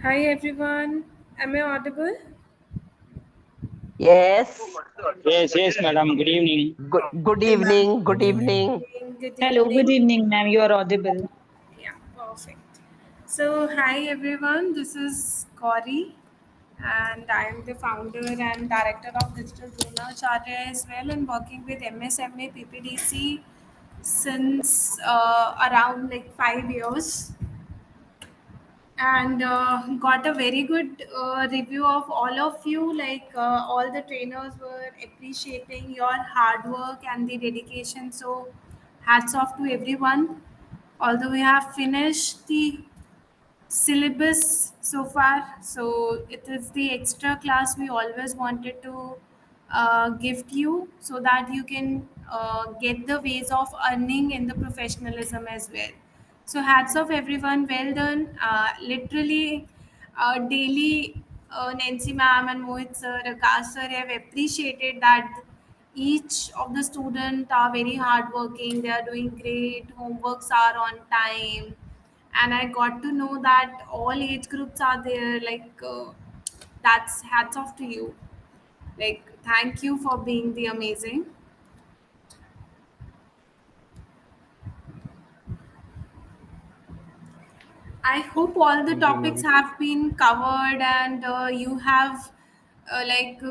Hi everyone, am I audible? Yes. Yes, madam. Good evening. Good evening. Good evening. Good Hello, good evening. evening, ma'am. You are audible. Yeah, perfect. So, hi everyone, this is Gauri, and I am the founder and director of Digital Dronacharya as well, and working with MSMA PPDC since around like 5 years. And got a very good review of all of you. All the trainers were appreciating your hard work and the dedication. So, hats off to everyone. Although we have finished the syllabus so far, so it is the extra class we always wanted to gift you so that you can get the ways of earning in the professionalism as well. So hats off everyone, well done. Literally daily Nancy ma'am and Mohit sir, Akash sir have appreciated that each of the student are very hardworking, they are doing great, homeworks are on time, and I got to know that all age groups are there. That's hats off to you. Like, thank you for being the amazing. I hope all the Thank you, topics ma'am. have been covered and you have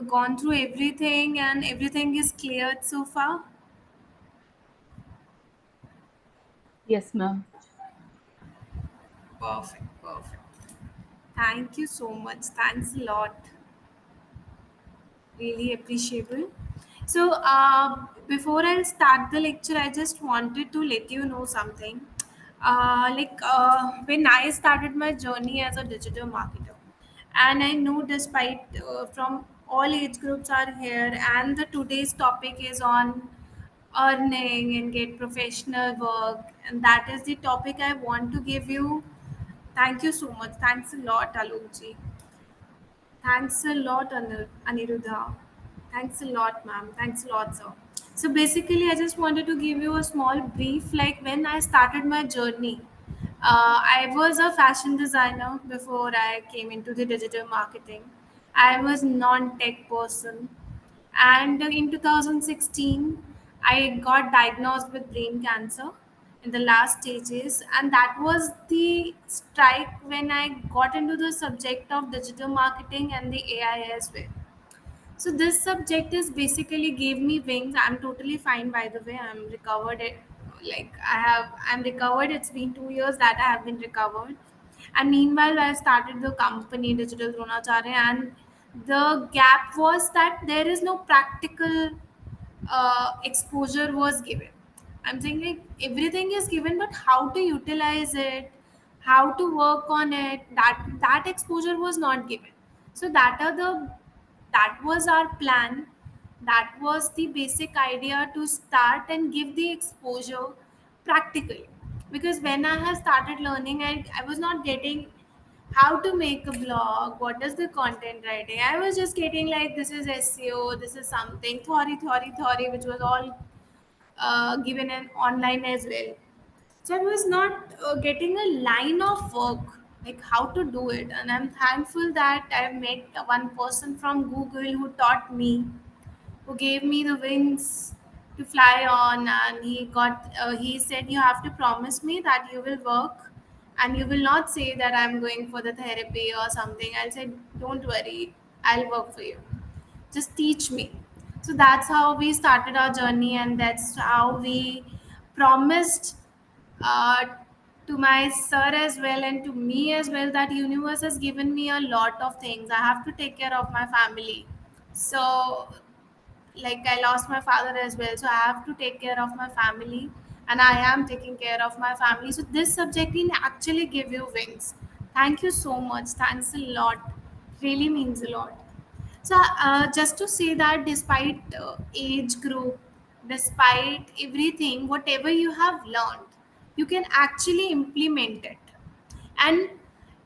gone through everything and everything is cleared so far. Yes, ma'am. Perfect, perfect. Thank you so much. Thanks a lot. Really appreciable. So, before I start the lecture, I just wanted to let you know something. When I started my journey as a digital marketer, and I know despite from all age groups are here, and the today's topic is on earning and get professional work, and that is the topic I want to give you. Thank you so much. Thanks a lot, Alokji. Thanks a lot, Aniruddha. Thanks a lot, ma'am. Thanks a lot, sir. So basically, I just wanted to give you a small brief. Like when I started my journey, I was a fashion designer before I came into the digital marketing. I was non-tech person, and in 2016, I got diagnosed with brain cancer in the last stages, and that was the strike when I got into the subject of digital marketing and the AI as well. So this subject is basically gave me wings. I'm totally fine, by the way. I'm recovered. I'm recovered. It's been 2 years that I have been recovered. And meanwhile, I started the company Digital Dronacharya, and the gap was that there is no practical exposure was given. I'm saying like everything is given, but how to utilize it, how to work on it, that exposure was not given. So that was our plan. That was the basic idea to start and give the exposure practically. Because when I have started learning, I was not getting how to make a blog, what is the content writing. I was just getting like this is SEO, this is something theory, which was all given in online as well. So I was not getting a line of work, like how to do it. And I'm thankful that I met one person from Google who taught me, who gave me the wings to fly on, and he said you have to promise me that you will work and you will not say that I'm going for the therapy or something. I'll say don't worry, I'll work for you, just teach me. So that's how we started our journey, and that's how we promised uh, to my sir as well and to me as well that universe has given me a lot of things. I have to take care of my family. So like I lost my father as well, so I have to take care of my family, and I am taking care of my family. So this subject can actually give you wings. Thank you so much. Thanks a lot. Really means a lot. So just to say that despite age group, despite everything, whatever you have learned, you can actually implement it. And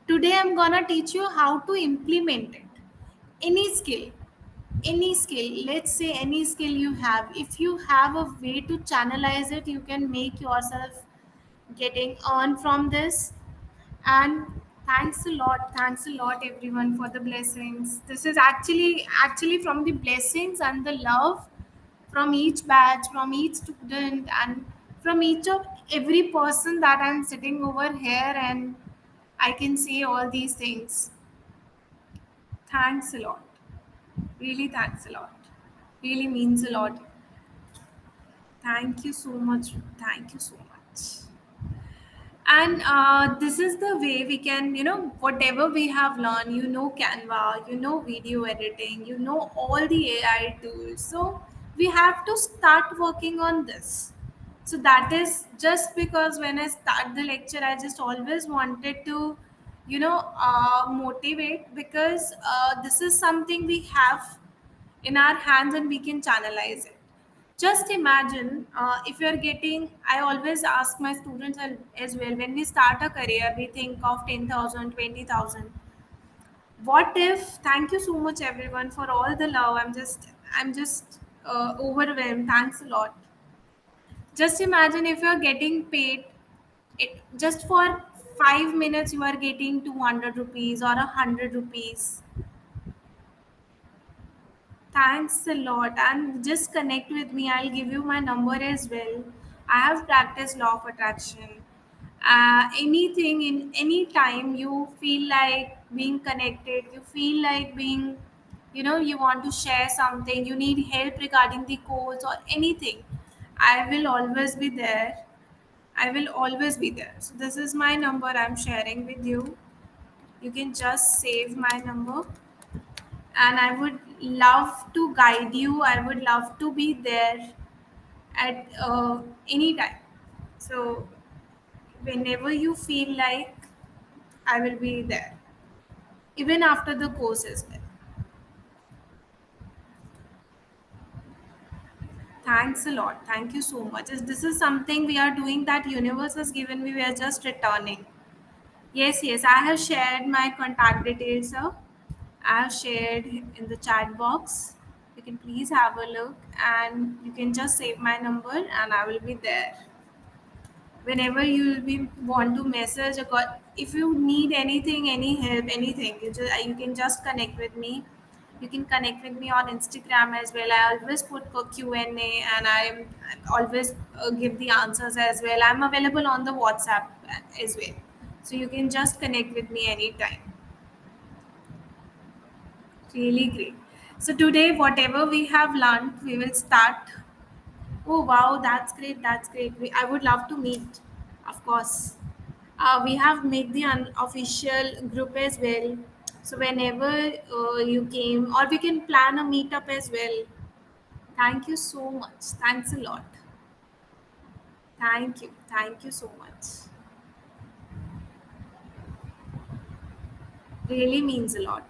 today I'm gonna teach you how to implement it. Any skill, any skill, let's say any skill you have, if you have a way to channelize it, you can make yourself getting on from this. And Thanks a lot. Thanks a lot, everyone, for the blessings. This is actually from the blessings and the love from each batch, from each student, and from each of every person that I'm sitting over here, and I can say all these things. Thanks a lot. Really, thanks a lot. Really means a lot. Thank you so much. Thank you so much. And this is the way we can, whatever we have learned, Canva, video editing, all the AI tools. So we have to start working on this. So that is just because when I start the lecture, I just always wanted to, motivate, because this is something we have in our hands and we can channelize it. Just imagine, if you're getting, I always ask my students as well, when we start a career we think of 10,000, 20,000. What if, thank you so much everyone for all the love, I'm just overwhelmed. Thanks a lot. Just imagine if you're getting paid, it just for 5 minutes you are getting 200 rupees or 100 rupees. Thanks a lot. And just connect with me. I'll give you my number as well. I have practiced law of attraction. Anything in any time you feel like being connected, you feel like being, you want to share something, you need help regarding the course or anything, I will always be there. I will always be there. So, this is my number I'm sharing with you. You can just save my number, and I would love to guide you. I would love to be there at any time. So whenever you feel like, I will be there, even after the course as well. Thanks a lot. Thank you so much. This is something we are doing that universe has given me. We are just returning. Yes, yes. I have shared my contact details, sir. I have shared in the chat box. You can please have a look, and you can just save my number and I will be there. Whenever you will be want to message or if you need anything, any help, anything, you can just connect with me. You can connect with me on Instagram as well. I always put a Q&A, and I always give the answers as well. I'm available on the WhatsApp as well, so you can just connect with me anytime. Really great. So today, whatever we have learned, we will start. Oh wow, that's great. That's great. I would love to meet, of course. We have made the unofficial group as well. So whenever you came, or we can plan a meetup as well. Thank you so much. Thanks a lot. Thank you. Thank you so much. Really means a lot.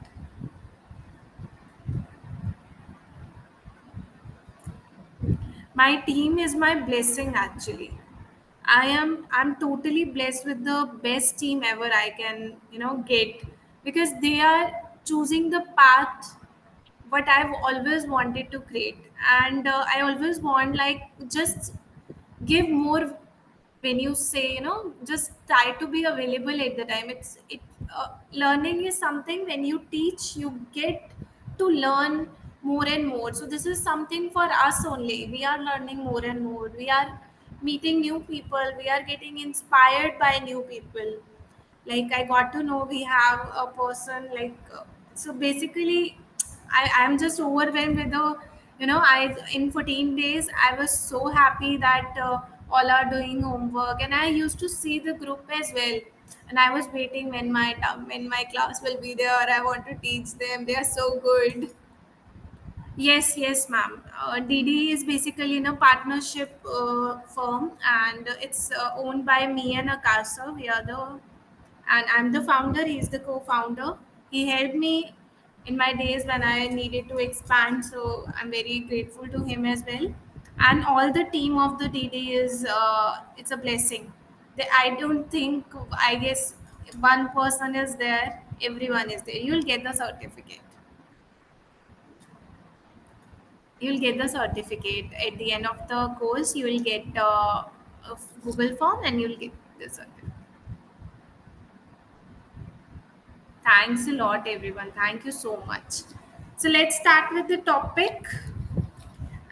My team is my blessing actually. I'm totally blessed with the best team ever I can, get, because they are choosing the path what I've always wanted to create. And I always want, like, just give more. When you say, just try to be available at the time. Learning is something, when you teach, you get to learn more and more. So this is something for us only. We are learning more and more. We are meeting new people. We are getting inspired by new people. Like, I got to know we have a person, like, so basically I'm just overwhelmed with the, I in 14 days I was so happy that all are doing homework, and I used to see the group as well, and I was waiting when my class will be there. I want to teach them. They are so good. Yes, yes, ma'am. DD is basically, partnership firm, and it's owned by me and Akasa. We are the, and I'm the founder. He's the co-founder. He helped me in my days when I needed to expand, so I'm very grateful to him as well. And all the team of the DD is, it's a blessing. I don't think, I guess, one person is there. Everyone is there. You'll get the certificate. You'll get the certificate at the end of the course. You will get a Google form, and you'll get the certificate. Thanks a lot, everyone. Thank you so much. So let's start with the topic,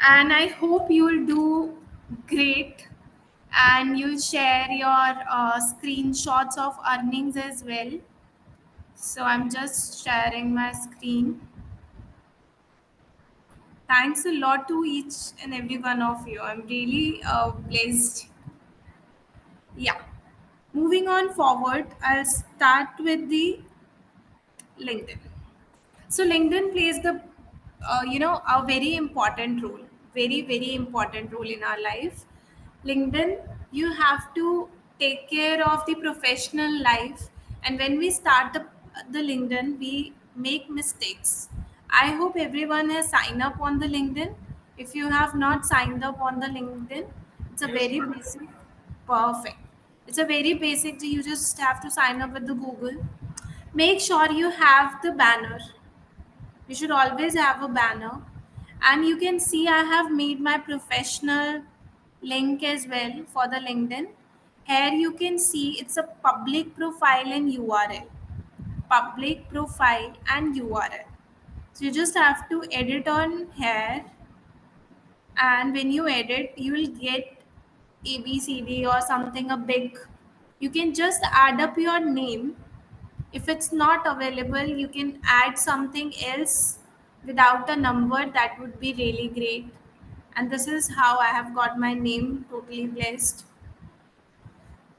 and I hope you'll do great and you'll share your screenshots of earnings as well. So I'm just sharing my screen. Thanks a lot to each and every one of you. I'm really blessed. Yeah. Moving on forward, I'll start with the LinkedIn. So LinkedIn plays the, a very important role, very important role in our life. LinkedIn, you have to take care of the professional life, and when we start the LinkedIn, we make mistakes. I hope everyone has signed up on the LinkedIn. If you have not signed up on the LinkedIn, it's a very basic, perfect. It's a very basic. You just have to sign up with the Google. Make sure you have the banner. You should always have a banner. And you can see I have made my professional link as well for the LinkedIn. Here you can see it's a public profile and URL. Public profile and URL. So you just have to edit on here, and when you edit you will get ABCD or something a big. You can just add up your name. If it's not available, you can add something else without a number. That would be really great. And this is how I have got my name, totally blessed.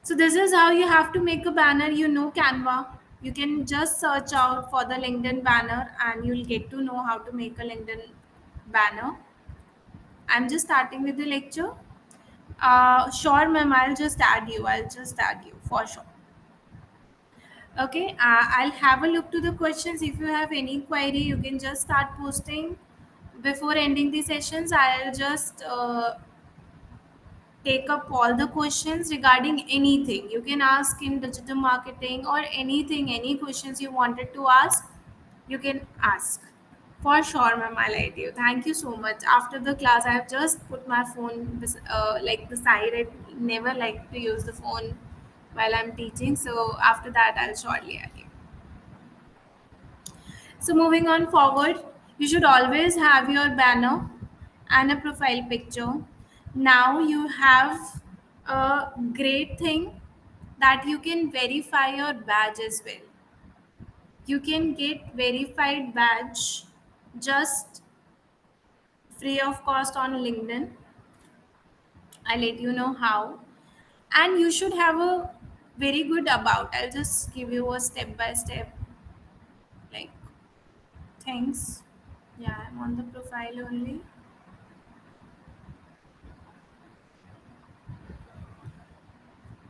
So this is how you have to make a banner. Canva. You can just search out for the LinkedIn banner and you'll get to know how to make a LinkedIn banner. I'm just starting with the lecture. Sure, ma'am, I'll just add you. I'll just add you for sure. Okay, I'll have a look to the questions. If you have any query, you can just start posting. Before ending the sessions, I'll just take up all the questions regarding anything. You can ask in digital marketing or anything, any questions you wanted to ask, you can ask. For sure, ma'am, I'll add you. Thank you so much. After the class, I have just put my phone like beside it. Never like to use the phone while I'm teaching. So after that, I'll shortly add you. So moving on forward, you should always have your banner and a profile picture. Now you have a great thing that you can verify your badge as well. You can get verified badge just free of cost on LinkedIn. I'll let you know how. And you should have a very good about. I'll just give you a step by step like things. Yeah, I'm on the profile only.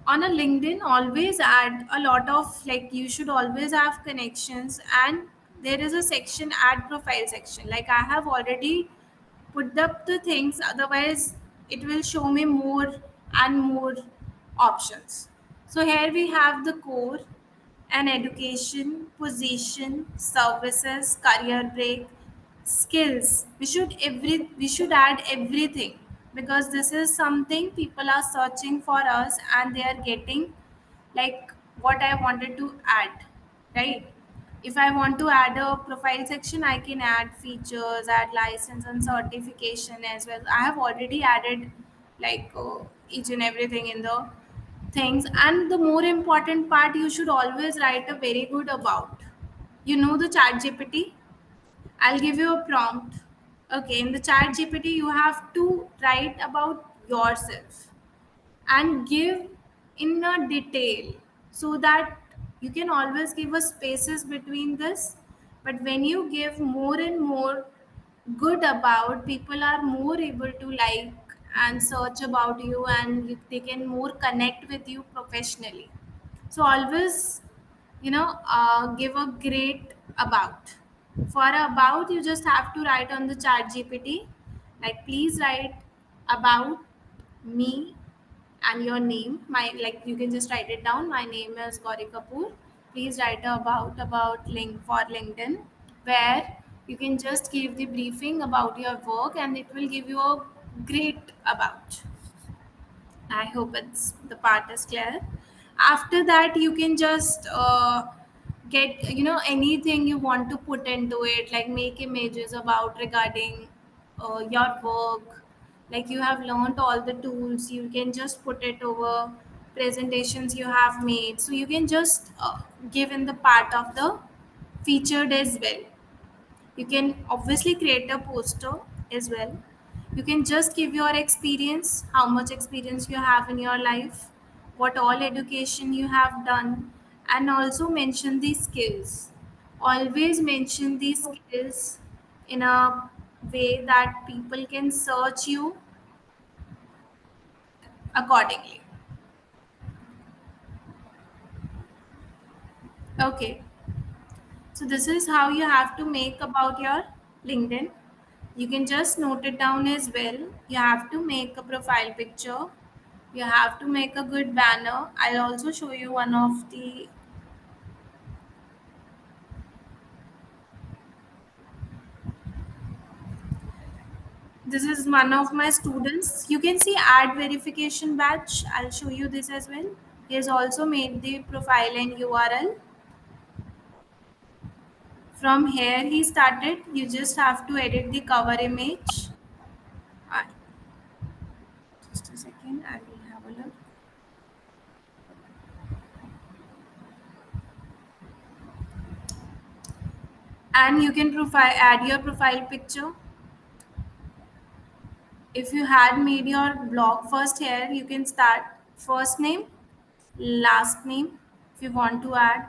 On a LinkedIn, always add a lot of, like, you should always have connections, and there is a section, add profile section. Like, I have already put up the things, otherwise it will show me more and more options. So here we have the core and education, position, services, career break, skills. We should add everything, because this is something people are searching for us and they are getting, like, what I wanted to add, right? If I want to add a profile section, I can add features, add license and certification as well. I have already added, like, each and everything in the things. And the more important part, you should always write a very good about. The chat GPT, I'll give you a prompt. Okay, in the chat GPT, you have to write about yourself and give in a detail, so that you can always give a spaces between this. But when you give more and more good about, people are more able to like and search about you, and they can more connect with you professionally. So always, give a great about. For about, you just have to write on the chat GPT, like, please write about me and your name. My, like, you can just write it down. My name is Gauri Kapoor. Please write about link for LinkedIn, where you can just give the briefing about your work, and it will give you a great about. I hope it's the part is clear. After that, you can just get anything you want to put into it, like make images about regarding your work, like you have learned all the tools, you can just put it over presentations you have made, so you can just give in the part of the featured as well. You can obviously create a poster as well. You can just give your experience, how much experience you have in your life, what all education you have done, and also mention the skills. Always mention the skills in a way that people can search you accordingly. Okay, so this is how you have to make about your LinkedIn. You can just note it down as well. You have to make a profile picture. You have to make a good banner. I'll also show you one of the. This is one of my students. You can see ad verification badge. I'll show you this as well. He has also made the profile and URL. From here he started. You just have to edit the cover image. Uh, just a second. I will have a look. And you can profile add your profile picture. If you had made your blog first, here you can start first name, last name. If you want to add,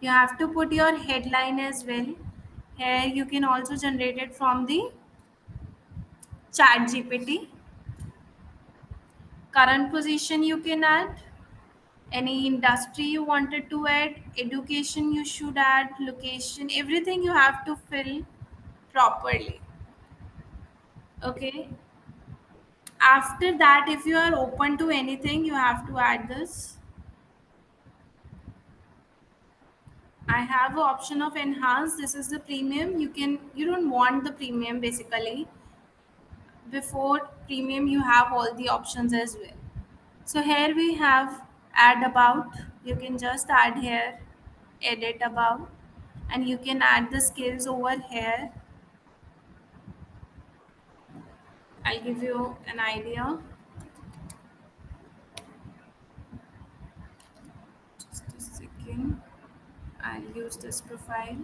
you have to put your headline as well. Here you can also generate it from the chat GPT. Current position you can add, any industry you wanted to add, education you should add, location, everything you have to fill properly. Okay, after that, if you are open to anything, you have to add this. I have an option of enhance. This is the premium. You don't want the premium basically. Before premium, you have all the options as well. So here we have add about. You can just add here, edit about, and you can add the skills over here. I'll give you an idea. Just a second. I'll use this profile.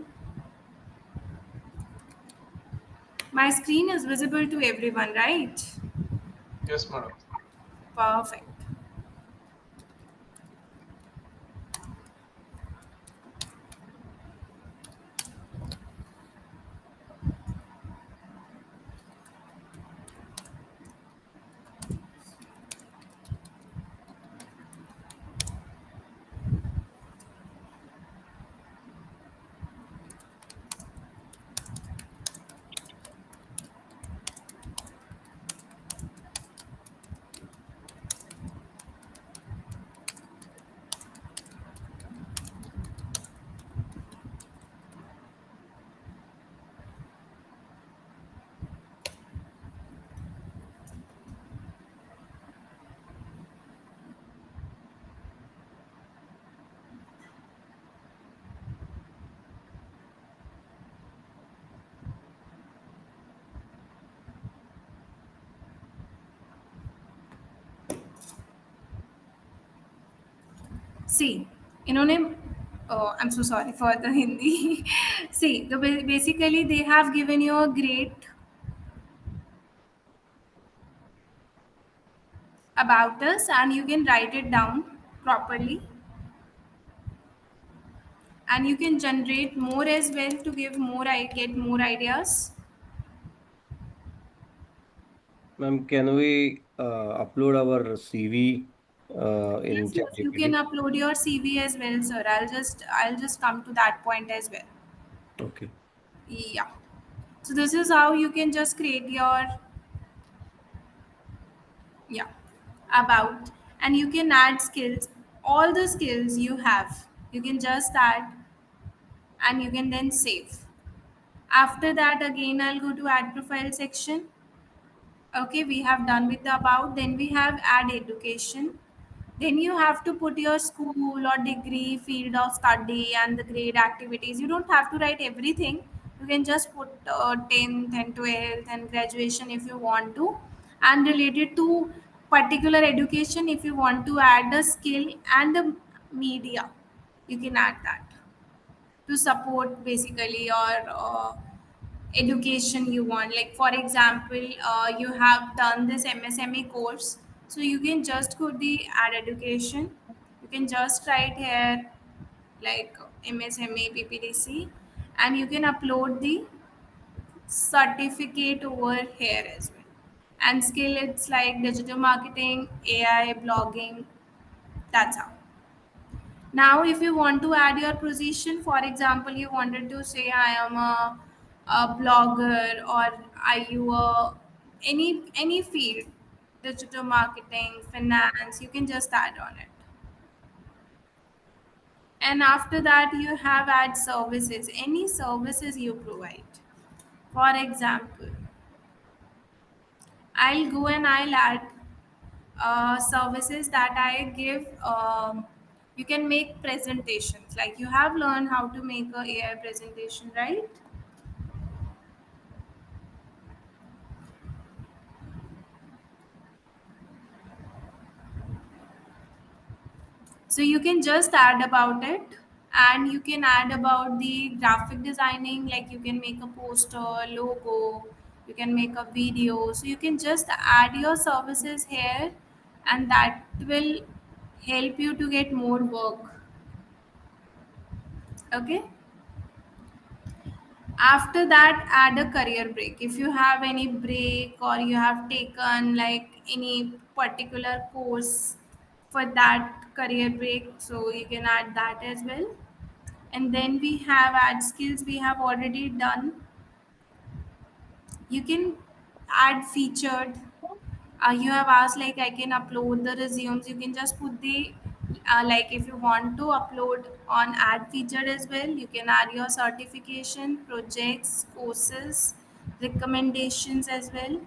My screen is visible to everyone, right? Yes, madam. Perfect. See, इन्होंने I'm so sorry for the Hindi. See, basically they have given you a great about us, and you can write it down properly, and you can generate more as well to give more. I get more ideas. Ma'am, can we upload our CV in Yes, yes, you can ChatGPT? upload your CV as well, sir. I'll just come to that point as well. Okay. Yeah. So this is how you can just create your yeah about, and you can add skills, all the skills you have. You can just add, and you can then save. After that, again, I'll go to add profile section. Okay, we have done with the about. Then we have add education. Then you have to put your school or degree, field of study, and the grade activities. You don't have to write everything. You can just put 10th and 12th and graduation if you want to, and related to particular education if you want to add a skill and a media, you can add that to support basically your education you want. Like for example, you have done this MSME course, so you can just go the add education. You can just write here like MSME PPDC, and you can upload the certificate over here as well. And skill, it's like digital marketing, AI, blogging. That's how. Now, if you want to add your position, for example, you wanted to say I am a blogger, or are you any field, digital marketing, finance, you can just add on it. And after that, you have add services, any services you provide. For example, I'll go and I'll add services that I give. You can make presentations. Like you have learned how to make a AI presentation, right? So you can just add about it, and you can add about the graphic designing. Like you can make a poster, logo. You can make a video. So you can just add your services here, and that will help you to get more work. Okay. After that, add a career break. If you have any break, or you have taken like any particular course for that career break, so you can add that as well. And then we have add skills we have already done. You can add featured. You have asked like I can upload the resumes. You can just put the like if you want to upload on add featured as well, you can add your certification, projects, courses, recommendations as well.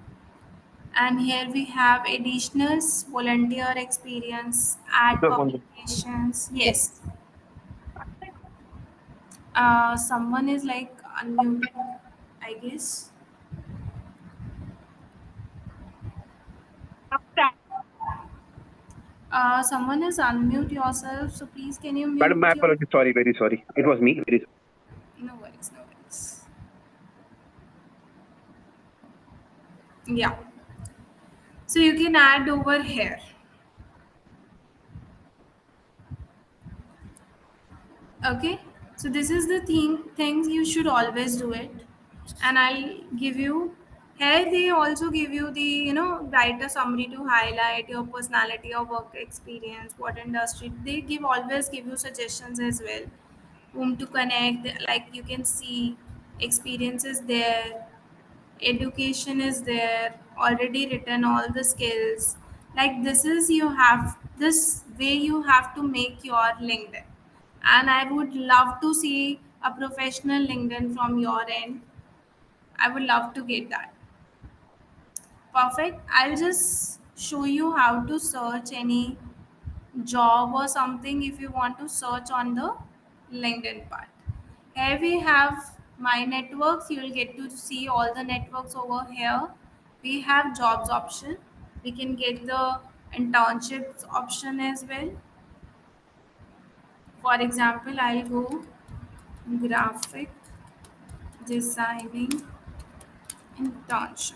And here we have additionals, volunteer experience, add publications. Yes. Someone is like unmuted, I guess. Someone is unmute yourself, so please can you mute Madam, my your... apologies. Sorry, very sorry. It was me. Very sorry. No worries, no worries. Yeah. So you can add over here. Okay. So this is the things you should always do it. And I'll give you here they also give you the write a summary to highlight your personality or work experience, what industry. They give always give you suggestions as well. Whom to connect, like you can see experience is there, education is there, already written all the skills. Like this is you have this way you have to make your LinkedIn. And I would love to see a professional LinkedIn from your end. I would love to get that. Perfect. I'll just show you how to search any job or something if you want to search on the LinkedIn part. Here we have my networks. You will get to see all the networks over here. We have jobs option. We can get the internships option as well. For example, I'll go graphic designing internship.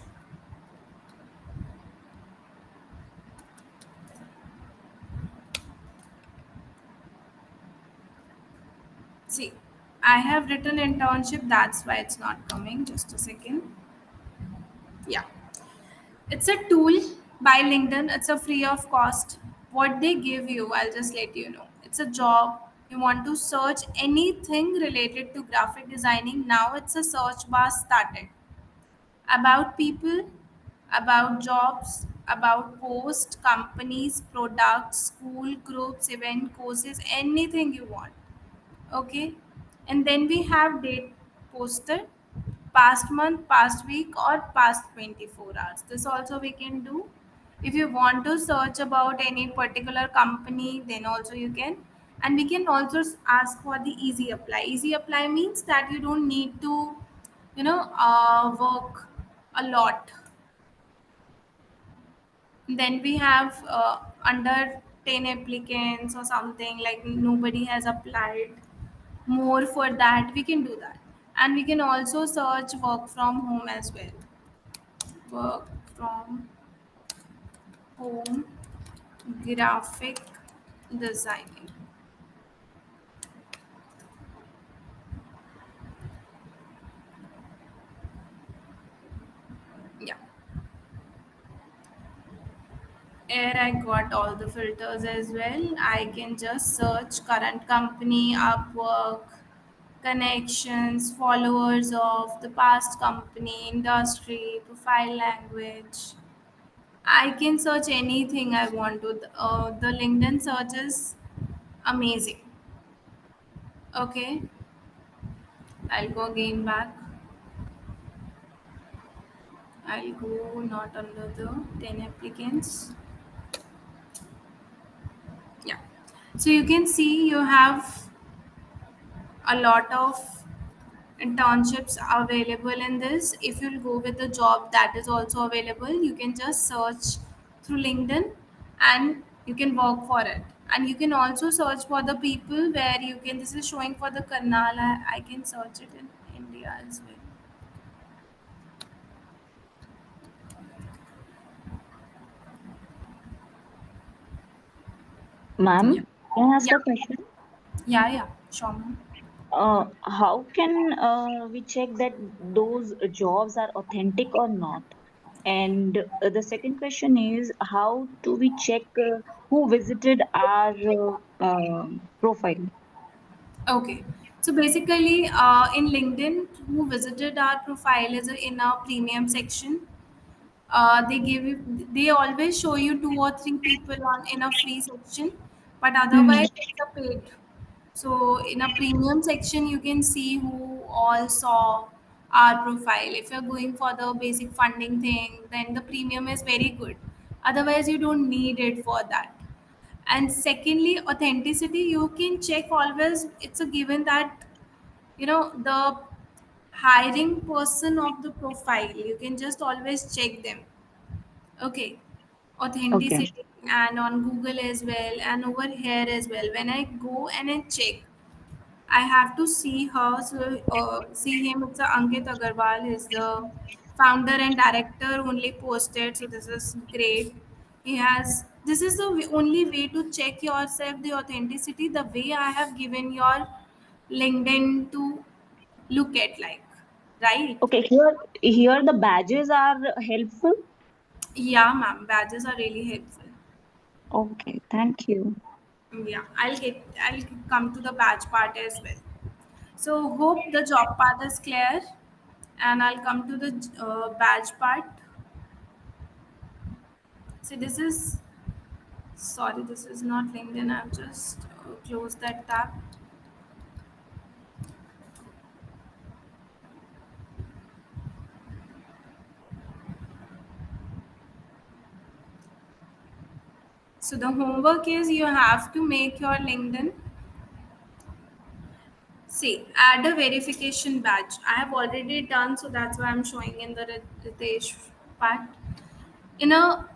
See, I have written internship, that's why it's not coming. Just a second. Yeah. It's a tool by LinkedIn. It's a free of cost. What they give you, I'll just let you know. It's a job. You want to search anything related to graphic designing. Now it's a search bar started. About people, about jobs, about posts, companies, products, school groups, event courses, anything you want. Okay. And then we have date posted, past month, past week, or past 24 hours. This also we can do. If you want to search about any particular company, then also you can. And we can also ask for the easy apply. Easy apply means that you don't need to, work a lot. Then we have under 10 applicants or something, like nobody has applied more, for that we can do that. And we can also search work from home as well. Work from home graphic designing. Yeah, here I got all the filters as well. I can just search current company, Upwork, connections, followers of the past company, industry, profile language. I can search anything I want to. The LinkedIn search is amazing. Okay, I'll go again back. I'll go not under the 10 applicants. Yeah. So you can see you have a lot of internships available in this. If you'll go with the job that is also available, you can just search through LinkedIn and you can work for it. And you can also search for the people where you can, this is showing for the Karnal, I can search it in India as well. Yeah. Ma'am, can I ask Yeah. a question? Yeah. Sure. Ma'am. How can we check that those jobs are authentic or not? And the second question is, how do we check who visited our profile? Okay. So basically, in LinkedIn, who visited our profile is in our premium section. They give you, they always show you 2 or 3 people on in a free section, but Mhm. otherwise it's a paid. So in a premium section, you can see who all saw our profile. If you're going for the basic funding thing, then the premium is very good. Otherwise, you don't need it for that. And secondly, authenticity, you can check always. It's a given that the hiring person of the profile, you can just always check them. Okay, Okay. authenticity, and on Google as well, and over here as well. When I go and I check, I have to see her. So see him. It's a Ankit Agarwal. He's the founder and director. Only posted. So this is great. He has. This is the only way to check yourself the authenticity. The way I have given your LinkedIn to look at, like, right? Okay, here the badges are helpful. Yeah, ma'am. Badges are really helpful. Okay, thank you. Yeah, I'll come to the badge part as well. So hope the job part is clear, and I'll come to the badge part. See, this is, sorry, this is not LinkedIn. I've just closed that tab. So the homework is you have to make your LinkedIn. See, add a verification badge. I have already done, so that's why I'm showing in the Ritesh part. In a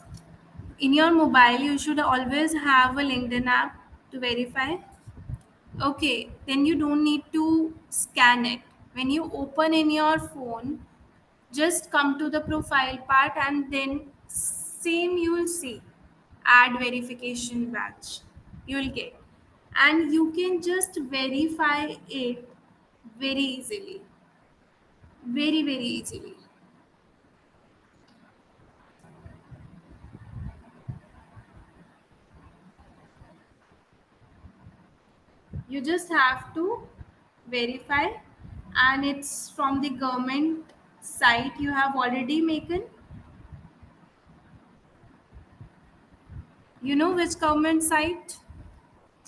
in your mobile, you should always have a LinkedIn app to verify. Okay, then you don't need to scan it. When you open in your phone, just come to the profile part and then same you will see add verification badge. You will get, and you can just verify it very easily. Very easily. You just have to verify, and it's from the government site you have already making. You know which government site?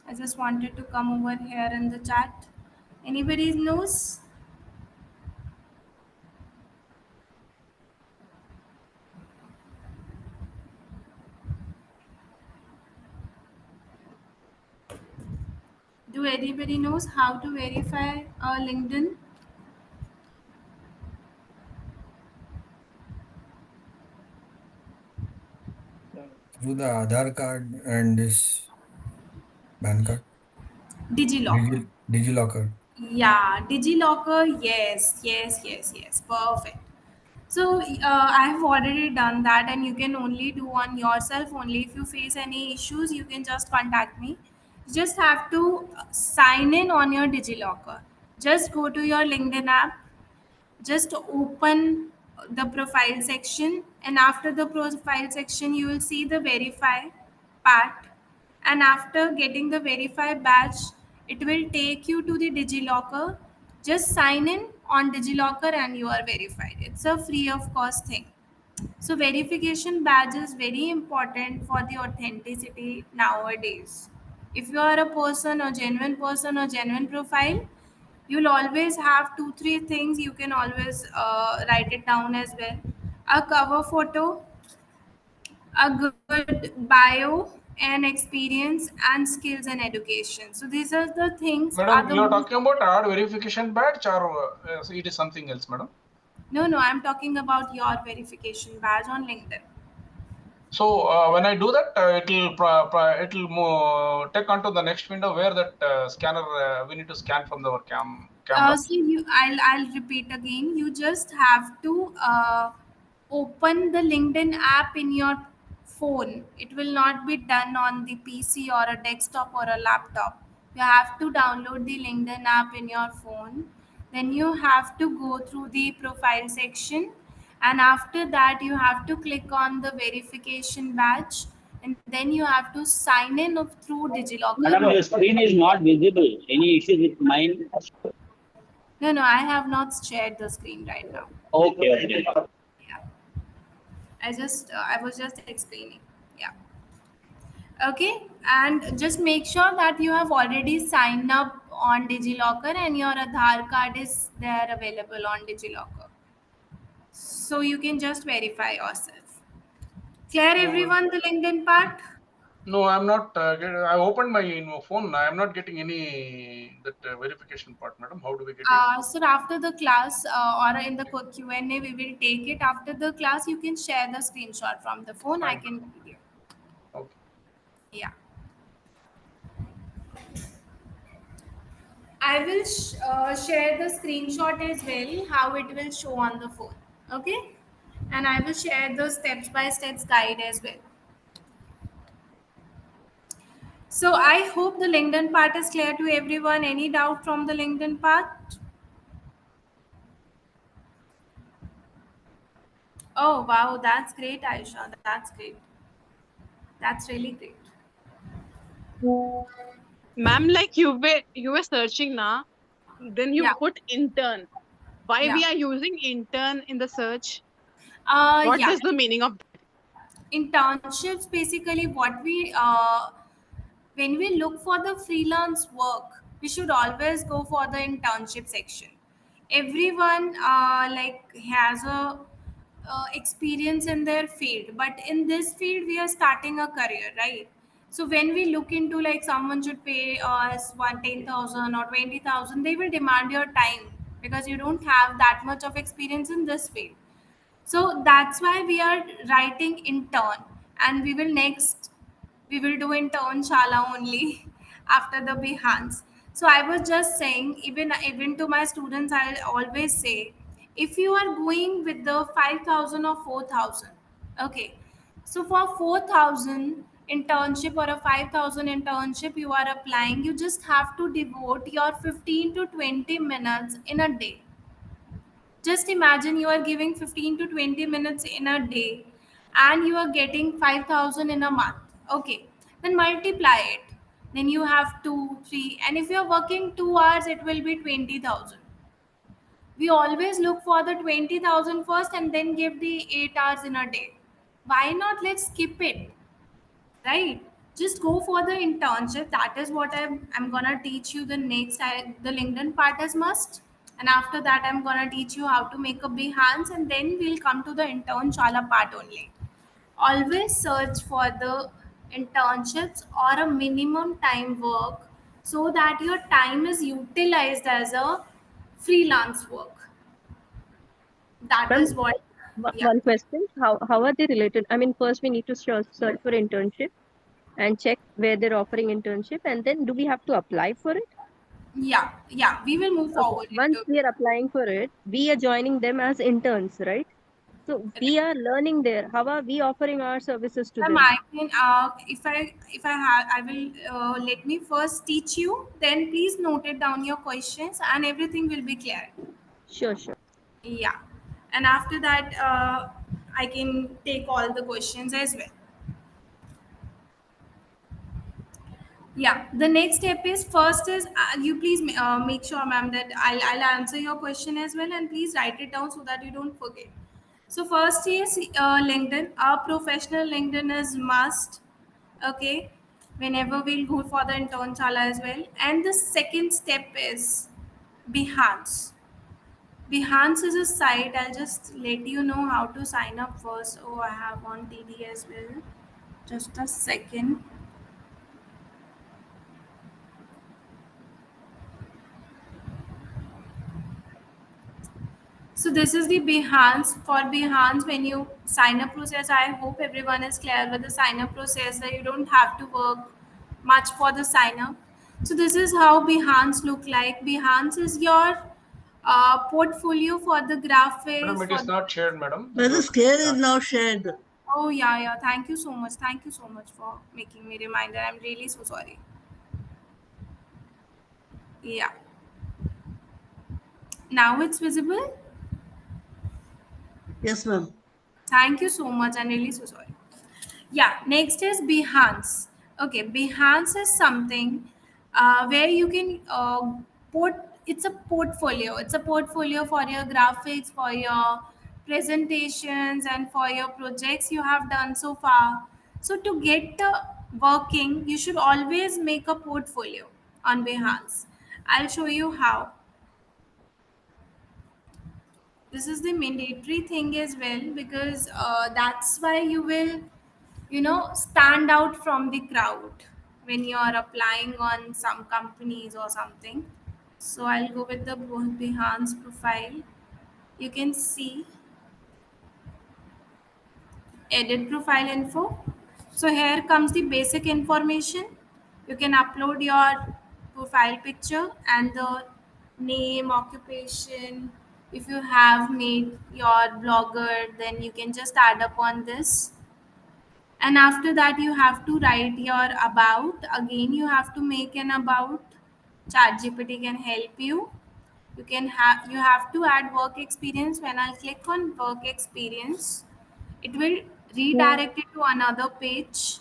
I just wanted to come over here in the chat. Anybody knows? Do anybody knows how to verify LinkedIn? Through the Aadhaar card and this PAN card, DigiLocker. DigiLocker. Yeah, DigiLocker. Yes. Perfect. So I have already done that, and you can only do on yourself only. If you face any issues, you can just contact me. You just have to sign in on your DigiLocker. Just go to your LinkedIn app, just open the profile section, and after the profile section you will see the verify part, and after getting the verify badge it will take you to the DigiLocker. Just sign in on DigiLocker and you are verified. It's a free of cost thing. So verification badge is very important for the authenticity nowadays. If you are a person or genuine profile, you'll always have 2 3 things. You can always write it down as well: a cover photo, a good bio, and experience and skills and education. So these are the things are Madam, the you are most. talking about ad verification badge or it is something else, madam? No, I'm talking about your verification badge on LinkedIn. So when I do that, it'll take onto the next window where that scanner we need to scan from our camera. So I'll repeat again. You just have to open the LinkedIn app in your phone. It will not be done on the PC or a desktop or a laptop. You have to download the LinkedIn app in your phone. Then you have to go through the profile section, and after that you have to click on the verification badge, and then you have to sign in through DigiLocker. Madam, your screen is not visible. Any issues with mine? No, I have not shared the screen right now. Okay. Yeah, I was just explaining. Yeah. Okay, and just make sure that you have already signed up on DigiLocker and your Aadhaar card is there available on DigiLocker. So you can just verify yourself. Clear everyone the LinkedIn part? No, I'm not. I opened my phone. I am not getting any that verification part, madam. How do we get it? So after the class or in the Q&A, we will take it. After the class, you can share the screenshot from the phone. I Fine. can give you. Okay. Yeah. I will share the screenshot as well, how it will show on the phone. Okay. And I will share the steps by steps guide as well. So I hope the LinkedIn part is clear to everyone. Any doubt from the LinkedIn part? Oh, wow. That's great, Aisha. That's great. That's really great. Ma'am, like you were searching now, then you Yeah. put intern. Why Yeah. we are using intern in the search? What Yeah. is the meaning of that? Internships, basically what we when we look for the freelance work, we should always go for the internship section. Everyone like has a experience in their field, but in this field we are starting a career, right? So when we look into like someone should pay us 10,000 or 20,000, they will demand your time because you don't have that much of experience in this field. So that's why we are writing intern, and we will do intern shala only after the Behance. So I was just saying, even to my students, I always say, if you are going with the 5,000 or 4,000, okay. So for 4,000 internship or a 5,000 internship you are applying, you just have to devote your 15 to 20 minutes in a day. Just imagine you are giving 15 to 20 minutes in a day and you are getting 5,000 in a month. Okay, then multiply it. Then you have 2, 3, and if you are working 2 hours, it will be 20,000. We always look for the 20,000 first and then give the 8 hours in a day. Why not? Let's skip it, right? Just go for the internship. That is what I'm gonna teach you the next. The LinkedIn part is must, and after that I'm gonna teach you how to make a Behance, and then we'll come to the intern shala part only. Always search for the internships or a minimum time work so that your time is utilized as a freelance work. That Ma'am, is what, yeah. one question. How are they related? I mean, first we need to search for internship and check where they're offering internship, and then do we have to apply for it? Yeah, we will move Okay. forward Once into. we are applying for it, we are joining them as interns, right? So we are learning there. How are we offering our services to Ma'am, them? I can, if I have, I will, let me first teach you. Then please note it down your questions, and everything will be clear. Sure, sure. Yeah, and after that, I can take all the questions as well. Yeah, the next step is, first is, you please make sure, ma'am, that I'll answer your question as well, and please write it down so that you don't forget. So first is LinkedIn. Our professional LinkedIn is must. Okay, whenever we'll go for the intern chala as well. And the second step is Behance. Behance is a site. I'll just let you know how to sign up first. Oh, I have on TD as well. Just a second. So this is the Behance. For Behance, when you sign up process, I hope everyone is clear with the sign up process, that you don't have to work much for the sign up. So this is how Behance look like. Behance is your portfolio for the Madam, graphics. it is not shared, madam. But the scale is now shared. Oh yeah. Thank you so much. Thank you so much for making me reminder. I'm really so sorry. Yeah. Now it's visible. Yes, ma'am. Thank you so much. I'm really so sorry. Yeah, next is Behance. Okay, Behance is something where you can put, it's a portfolio. It's a portfolio for your graphics, for your presentations, and for your projects you have done so far. So to get working, you should always make a portfolio on Behance. I'll show you how. This is the mandatory thing as well, because that's why you will, stand out from the crowd when you are applying on some companies or something. So I'll go with the Behance profile. You can see edit profile info. So here comes the basic information. You can upload your profile picture and the name, occupation. If you have made your blogger, then you can just add up on this. And after that, you have to write your about. Again, you have to make an about. ChatGPT can help you. You have to add work experience. When I click on work experience, it will redirect it to another page.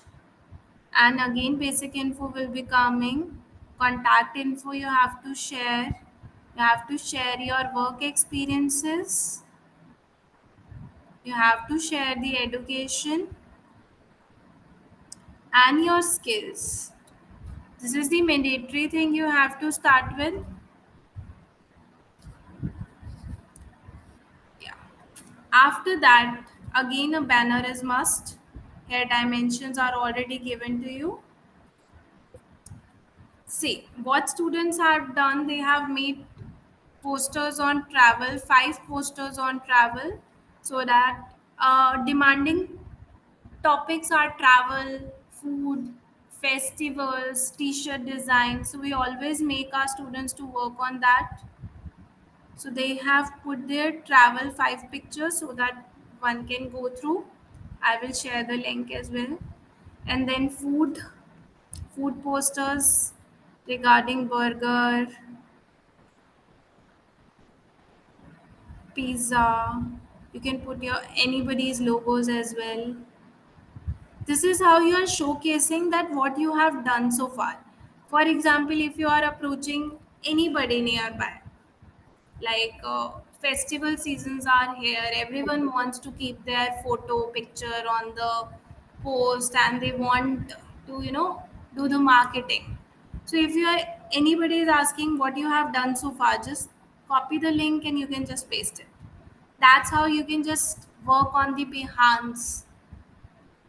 And again, basic info will be coming. Contact info you have to share. You have to share your work experiences. You have to share the education and your skills. This is the mandatory thing you have to start with. Yeah. After that, again a banner is must. Here dimensions are already given to you. See, what students have done, they have made posters on travel, 5 posters on travel, so that demanding topics are travel, food, festivals, t-shirt design. So we always make our students to work on that. So they have put their travel 5 pictures so that one can go through. I will share the link as well. And then food posters regarding burger, pizza. You can put your anybody's logos as well. This is how you are showcasing that what you have done so far. For example, if you are approaching anybody nearby, like festival seasons are here, everyone wants to keep their photo picture on the post, and they want to, do the marketing. So if you are, anybody is asking what you have done so far, just copy the link and you can just paste it. That's how you can just work on the Behance,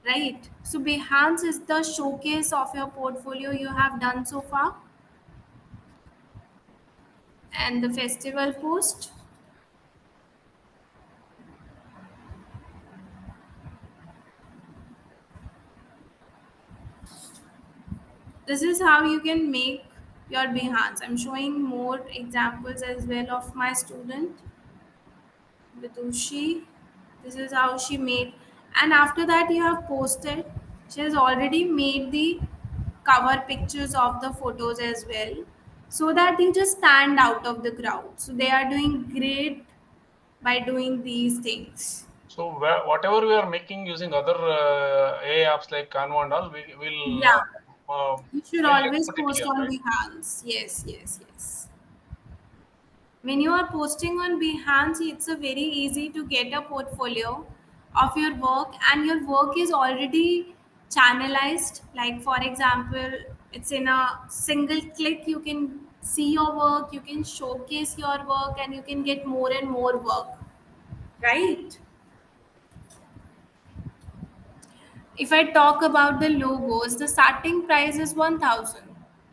right? So Behance is the showcase of your portfolio you have done so far. And the festival post. This is how you can make your Behance. I'm showing more examples as well of my student Vidushi. This is how she made, and after that you have posted. She has already made the cover pictures of the photos as well, so that you just stand out of the crowd. So they are doing great by doing these things. So whatever we are making using other AI apps like Canva and all, we will. Yeah. You should we'll always put it post here, on right? Behance. Yes, yes, yes. When you are posting on Behance, it's a very easy to get a portfolio of your work, and your work is already channelized. Like for example, it's in a single click. You can see your work, you can showcase your work, and you can get more and more work. Right? If I talk about the logos, the starting price is 1000,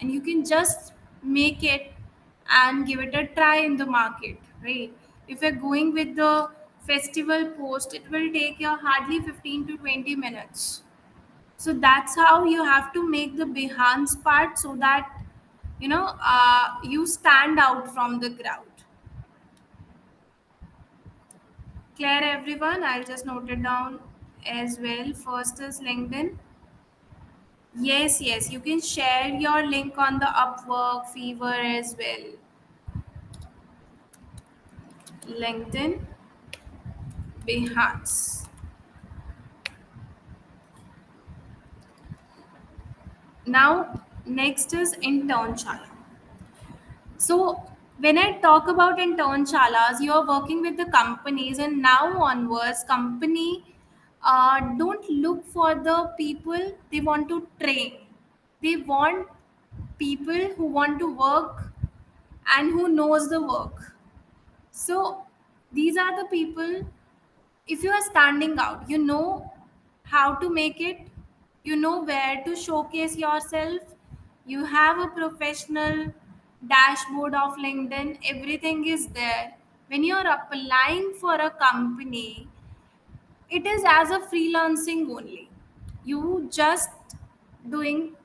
and you can just make it and give it a try in the market, right? If you're going with the festival post, it will take you hardly 15 to 20 minutes. So that's how you have to make the Behance part, so that you stand out from the crowd. Clear, everyone? I'll just note it down as well. First is LinkedIn. Yes, yes, you can share your link on the Upwork, Fever as well. LinkedIn, Behance. Now, next is Internshala. So, when I talk about internshalas, you are working with the companies, and now onwards, company don't look for the people they want to train. They want people who want to work and who knows the work. So these are the people. If you are standing out, you know how to make it, you know where to showcase yourself, you have a professional dashboard of LinkedIn, everything is there. When you are applying for a company, it is as a freelancing only. You just doing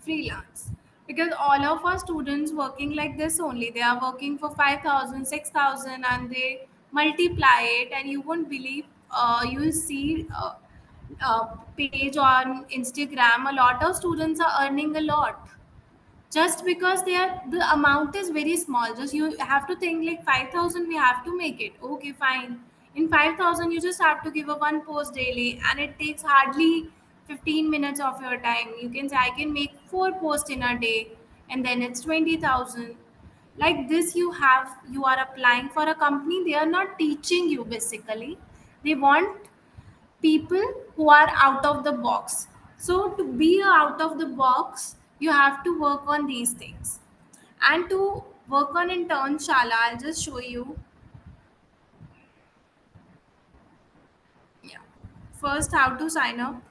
freelance, because all of our students working like this only. They are working for 5,000, 6,000, and they multiply it, and you won't believe. You will see page on Instagram. A lot of students are earning a lot, just because they are, the amount is very small. Just you have to think like 5,000 we have to make it. Okay, fine. In 5,000 you just have to give a one post daily, and it takes hardly 15 minutes of your time. You can say I can make 4 posts in a day, and then it's 20,000. Like this, you are applying for a company. They are not teaching you, basically they want people who are out of the box. So to be out of the box, you have to work on these things. And to work on Internshala, I'll just show you. Yeah. First, how to sign up.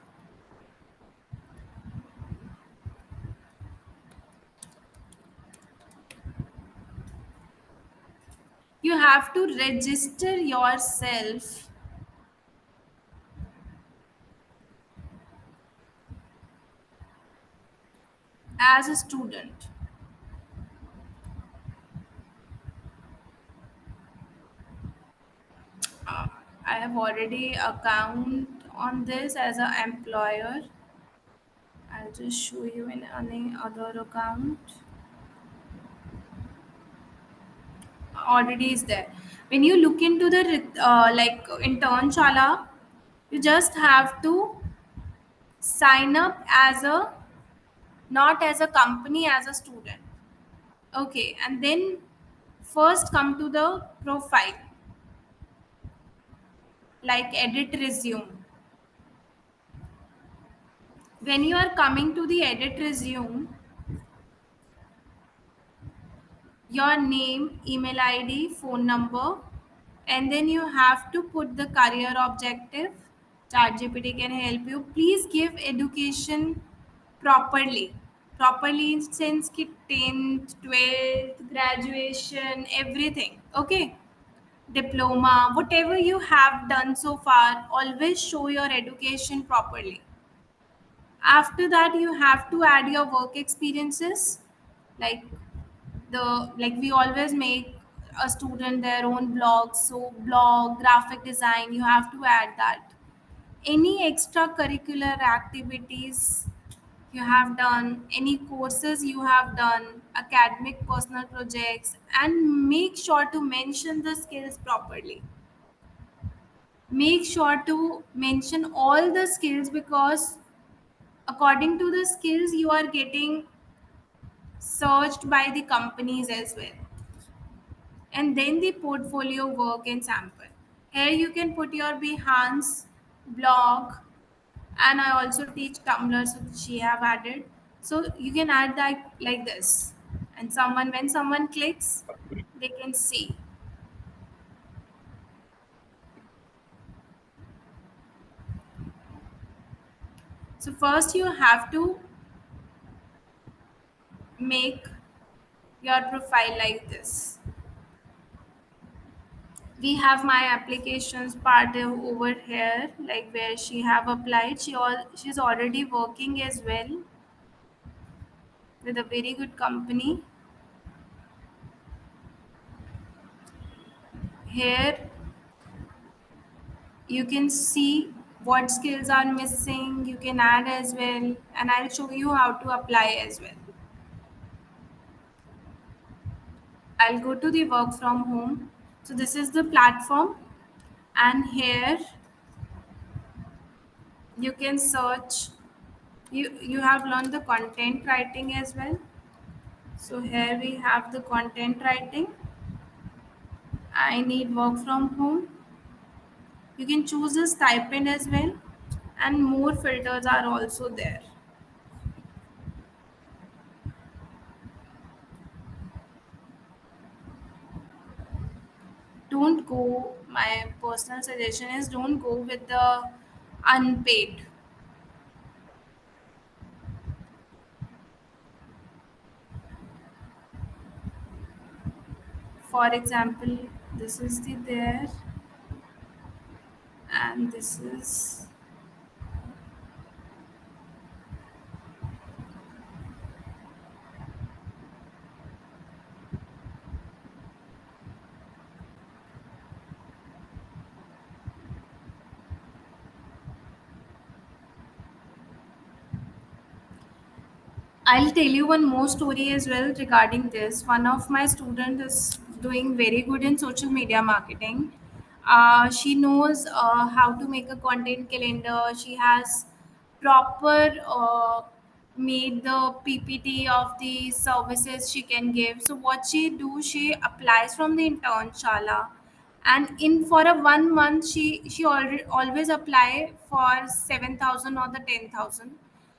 You have to register yourself as a student. I have already account on this as an employer. I'll just show you in any other account. Already is there. When you look into the like Internshala, you just have to sign up as a, not as a company, as a student. Okay, and then first come to the profile, like edit resume. When you are coming to the edit resume, your name, email ID, phone number, and then you have to put the career objective. ChatGPT can help you. Please give education properly. properly since ki 10th, 12th, graduation, everything. Okay, diploma, whatever you have done so far, always show your education properly. After that, you have to add your work experiences, like we always make a student their own blogs. So blog, graphic design, you have to add that. Any extracurricular activities you have done, any courses you have done, academic personal projects, and make sure to mention the skills properly. Make sure to mention all the skills, because according to the skills you are getting searched by the companies as well. And then the portfolio work and sample. Here you can put your Behance blog, and I also teach Tumblr, so she have added. So you can add that like this, and when someone clicks, they can see. So first you have to make your profile like this. We have my applications part over here, like where she have applied. She's already working as well with a very good company. Here you can see what skills are missing. You can add as well, and I'll show you how to apply as well. I'll go to the work from home. So this is the platform, and here you can search. You have learned the content writing as well. So here we have the content writing. I need work from home. You can choose a stipend as well, and more filters are also there. Don't go, my personal suggestion is don't go with the unpaid. For example, this is the there, and this is I'll tell you one more story as well regarding this. One of my students is doing very good in social media marketing. She knows how to make a content calendar. She has proper made the PPT of the services she can give. So what she do, she applies from the intern shala, and in for a 1 month she always apply for 7,000 or the 10,000,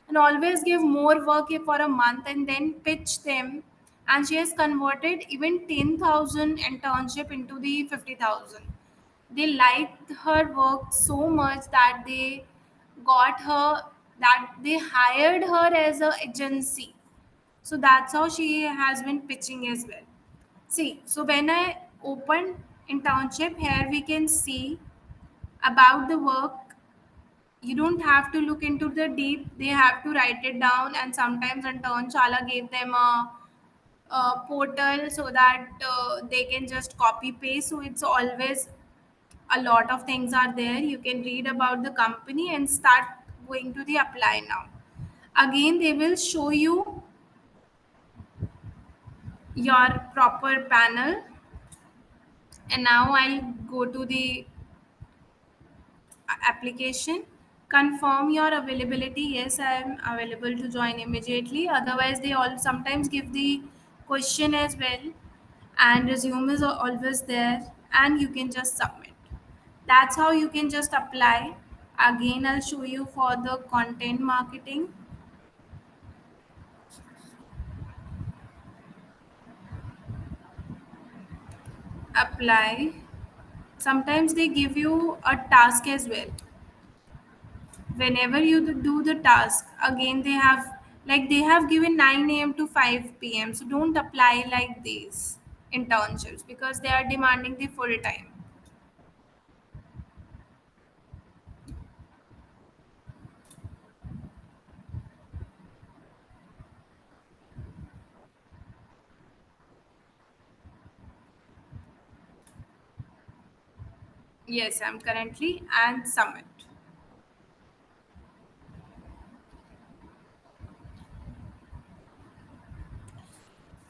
and always give more work for a month and then pitch them, and she has converted even 10,000 internship into the 50,000. They liked her work so much that got her they hired her as a agency. So that's how she has been pitching as well. See, so when I open internship, here we can see about the work. You don't have to look into the deep, they have to write it down, and sometimes intern shala gave them a portal so that they can just copy paste. So it's always a lot of things are there. You can read about the company and start going to the apply now. Again, they will show you your proper panel, and now I'll go to the application. Confirm your availability. Yes, I am available to join immediately. Otherwise, they all sometimes give the question as well, and resume is always there, and you can just submit. That's how you can just apply. Again, I'll show you for the content marketing. Apply. Sometimes they give you a task as well. Whenever you do the task, again they have Like they have given 9 a.m. to 5 p.m. So don't apply like these internships because they are demanding the full time. Yes, I'm currently and Summit.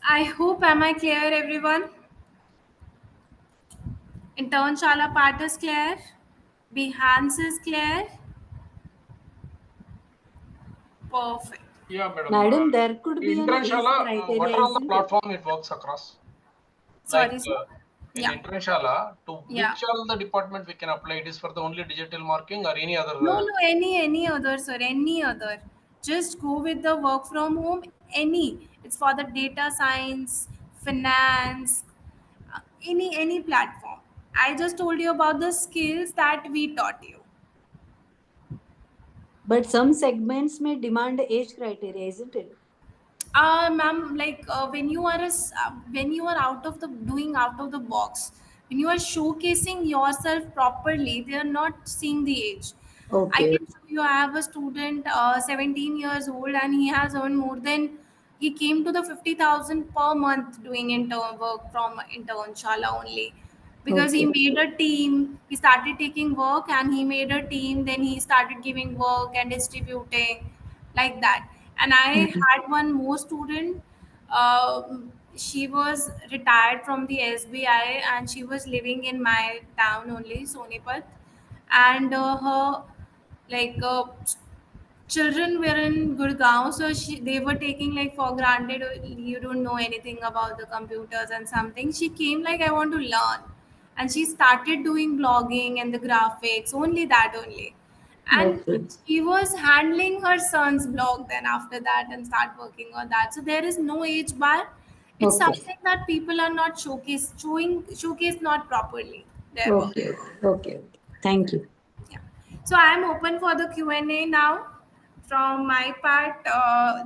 I hope am I clear, everyone? Internshala part is clear. Behance is clear. Perfect. Yeah, madam. Madam, there could be an age Internshala, what criteria, are all the isn't it? platform it works across? Sorry, Like sir. in Yeah. Internshala, to Yeah. which all the department we can apply? It is for the only digital marking or any other? No, any other, sir, any other. Just go with the work from home. Any. It's for the data science, finance, any platform. I just told you about the skills that we taught you. But some segments may demand age criteria, isn't it? Ma'am, like when you are out of the doing out of the box, when you are showcasing yourself properly, they are not seeing the age. I Okay. can show you. I have a student, 17 years old, and he has earned more than. He came to the 50,000 per month doing intern work from Internshala only, because he Okay. made a team. He started taking work, and he made a team. Then he started giving work and distributing, like that. And I had one more student. She was retired from the SBI, and she was living in my town only, Sonipat. And her like children were in Gurgaon, so they were taking like for granted, you don't know anything about the computers and something. She came like, I want to learn, and she started doing blogging and the graphics, only that only. And Okay. she was handling her son's blog then after that and start working on that. So there is no age bar. It's Okay. something that people are not showcase not properly their work. Okay. Okay. Thank you. Yeah. So I'm open for the Q&A now. From my part,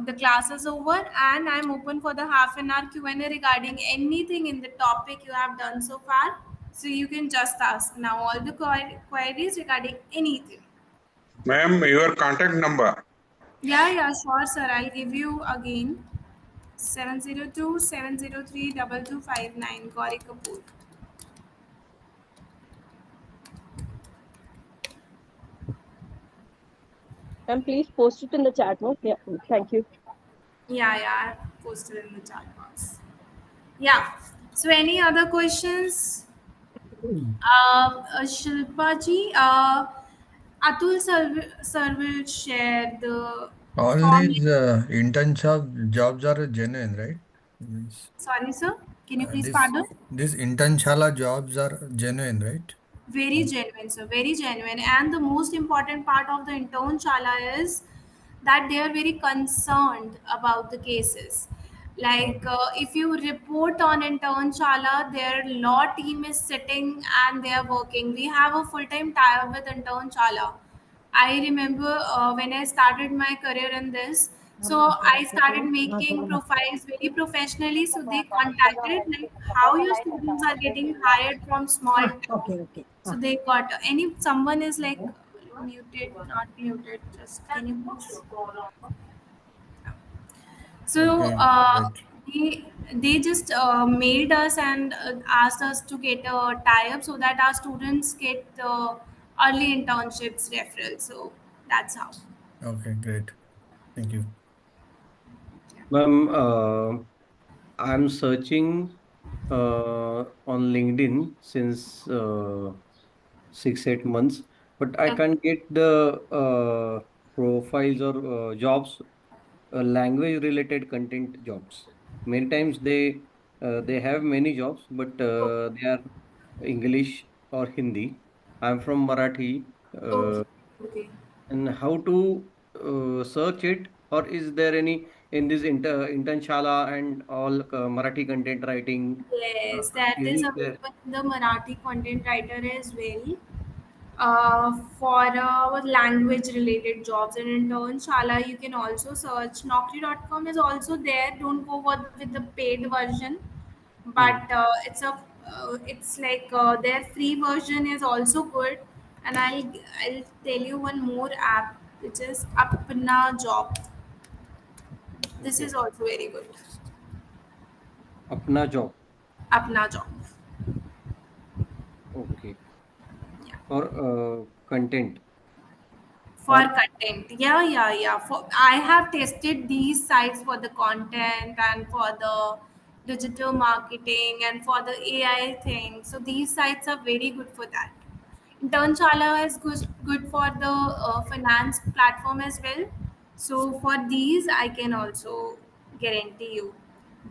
the class is over, and I'm open for the half an hour Q&A regarding anything in the topic you have done so far. So you can just ask now all the queries regarding anything. Ma'am, your contact number. Yeah, sure, sir. I'll give you again. 702-703-2259, Gauri Kapoor. And please post it in the chat, no? Yeah, thank you. Yeah, I posted in the chat box. Yeah. So any other questions? Shilpa ji, Atul sir will share the All form. these internship jobs are genuine, right? Means, Sorry, sir. Can you please this pardon? internshala jobs are genuine, right? Very genuine, sir. Very genuine. And the most important part of the intern chala is that they are very concerned about the cases. Like if you report on intern chala, their law team is sitting and they are working. We have a full-time tie-up with intern chala. I remember when I started my career in this, so I started making profiles very professionally. So they contacted like how your students are getting hired from small towns. Okay. So they got any someone is like muted, not muted. Just can you please? So Okay, great. they just mailed us and asked us to get a tie-up so that our students get early internships referral. So that's how. Okay, great. Thank you. Ma'am, I'm searching on LinkedIn since 6-8 months, but I can't get the profiles or jobs, language related content jobs. Many times they have many jobs, but they are English or Hindi. I'm from Marathi. Okay. Okay. And how to search it, or is there any in this internshala and all Marathi content writing? Yes, that is Is it there? available in the Marathi content writer as well. For language related jobs and intern Shala, you can also search. Naukri.com is also there. Don't go with the paid version, but it's like their free version is also good. And I'll tell you one more app which is Apna Job. This is Okay. also very good. Apna job. Apna Job. Okay. Yeah. For content. For Or content, yeah. For I have tested these sites for the content and for the digital marketing and for the AI thing. So these sites are very good for that. Internshala is good for the finance platform as well. So for these I can also guarantee you.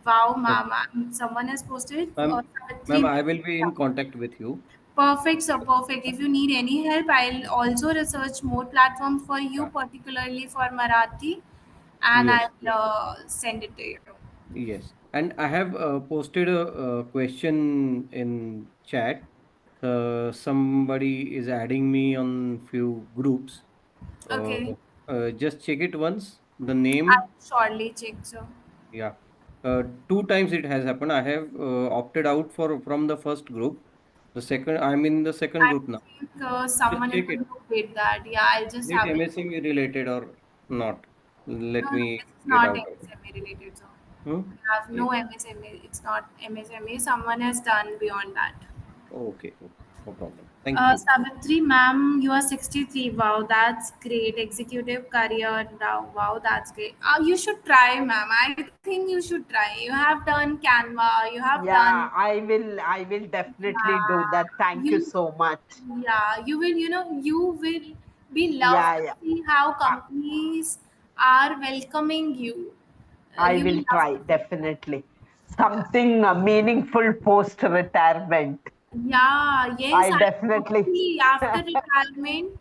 Wow, okay. mama, someone has posted Ma'am, three. ma'am, I will be in contact with you. Perfect, so perfect. If you need any help, I'll also research more platforms for you, Yeah. particularly for Marathi, and Yes. I'll send it to you. Yes. And I have posted a question in chat. Somebody is adding me on few groups. Uh, Okay, just check it once. The name, I'll surely check. So yeah. Two times it has happened. I have opted out from the first group. The second, I'm in the second I group now. think Just someone in check the it. group did that. Yeah, I'll just Is it have it. MSME related or not? No, Let no, me this is get not out of it. MSME related. So Hmm? we have no MSME. It's not MSME. Someone has done beyond that. Okay, okay. No problem. Thank you. Savitri, ma'am, you are 63. Wow, that's great. Executive career now. Wow, that's great. You should try, ma'am. I think you should try. You have done Canva. You have done. Yeah, I will definitely do Yeah, that. Thank you you. so much. Yeah, you will. You will be loved Yeah, to yeah. see how I, companies are welcoming you. I You will will love try, to see that. definitely. Something meaningful post retirement. Yeah, yes, I I definitely. totally after retirement,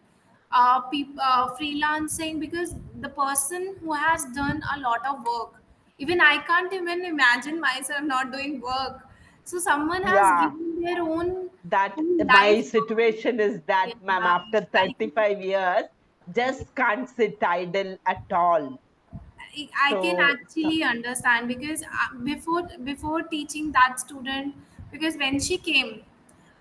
freelancing, because the person who has done a lot of work, even I can't even imagine myself not doing work. So someone has Yeah, given their that own my life. situation is that, Yeah, ma'am, after I can 35 years, just can't sit idle at all. I can So, actually understand because before teaching that student, because when she came,